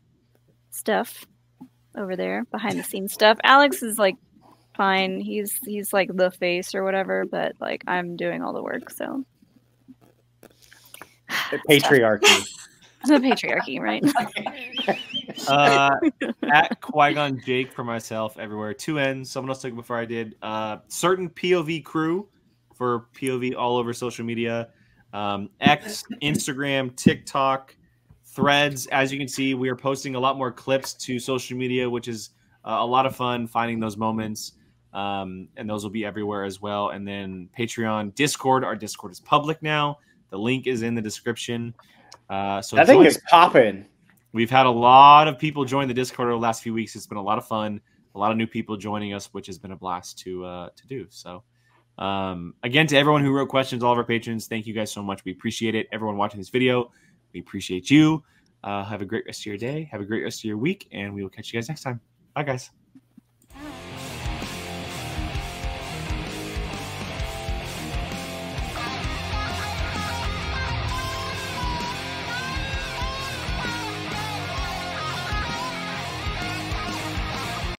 stuff over there, behind the scenes stuff. Alex is like fine. He's like the face or whatever, but like I'm doing all the work, so Patriarchy. the patriarchy, right? At Qui-Gon Jake for myself everywhere. 2 N's. Someone else took it before I did. Certain POV crew for POV all over social media. X, Instagram, TikTok, Threads. As you can see, we are posting a lot more clips to social media, which is a lot of fun finding those moments. And those will be everywhere as well. And then Patreon, Discord. Our Discord is public now. The link is in the description. So that thing is popping. We've had a lot of people join the Discord over the last few weeks. It's been a lot of fun. A lot of new people joining us, which has been a blast to do. So again, to everyone who wrote questions, all of our patrons, thank you guys so much. We appreciate it. Everyone watching this video, we appreciate you. Have a great rest of your day. Have a great rest of your week, and we will catch you guys next time. Bye, guys.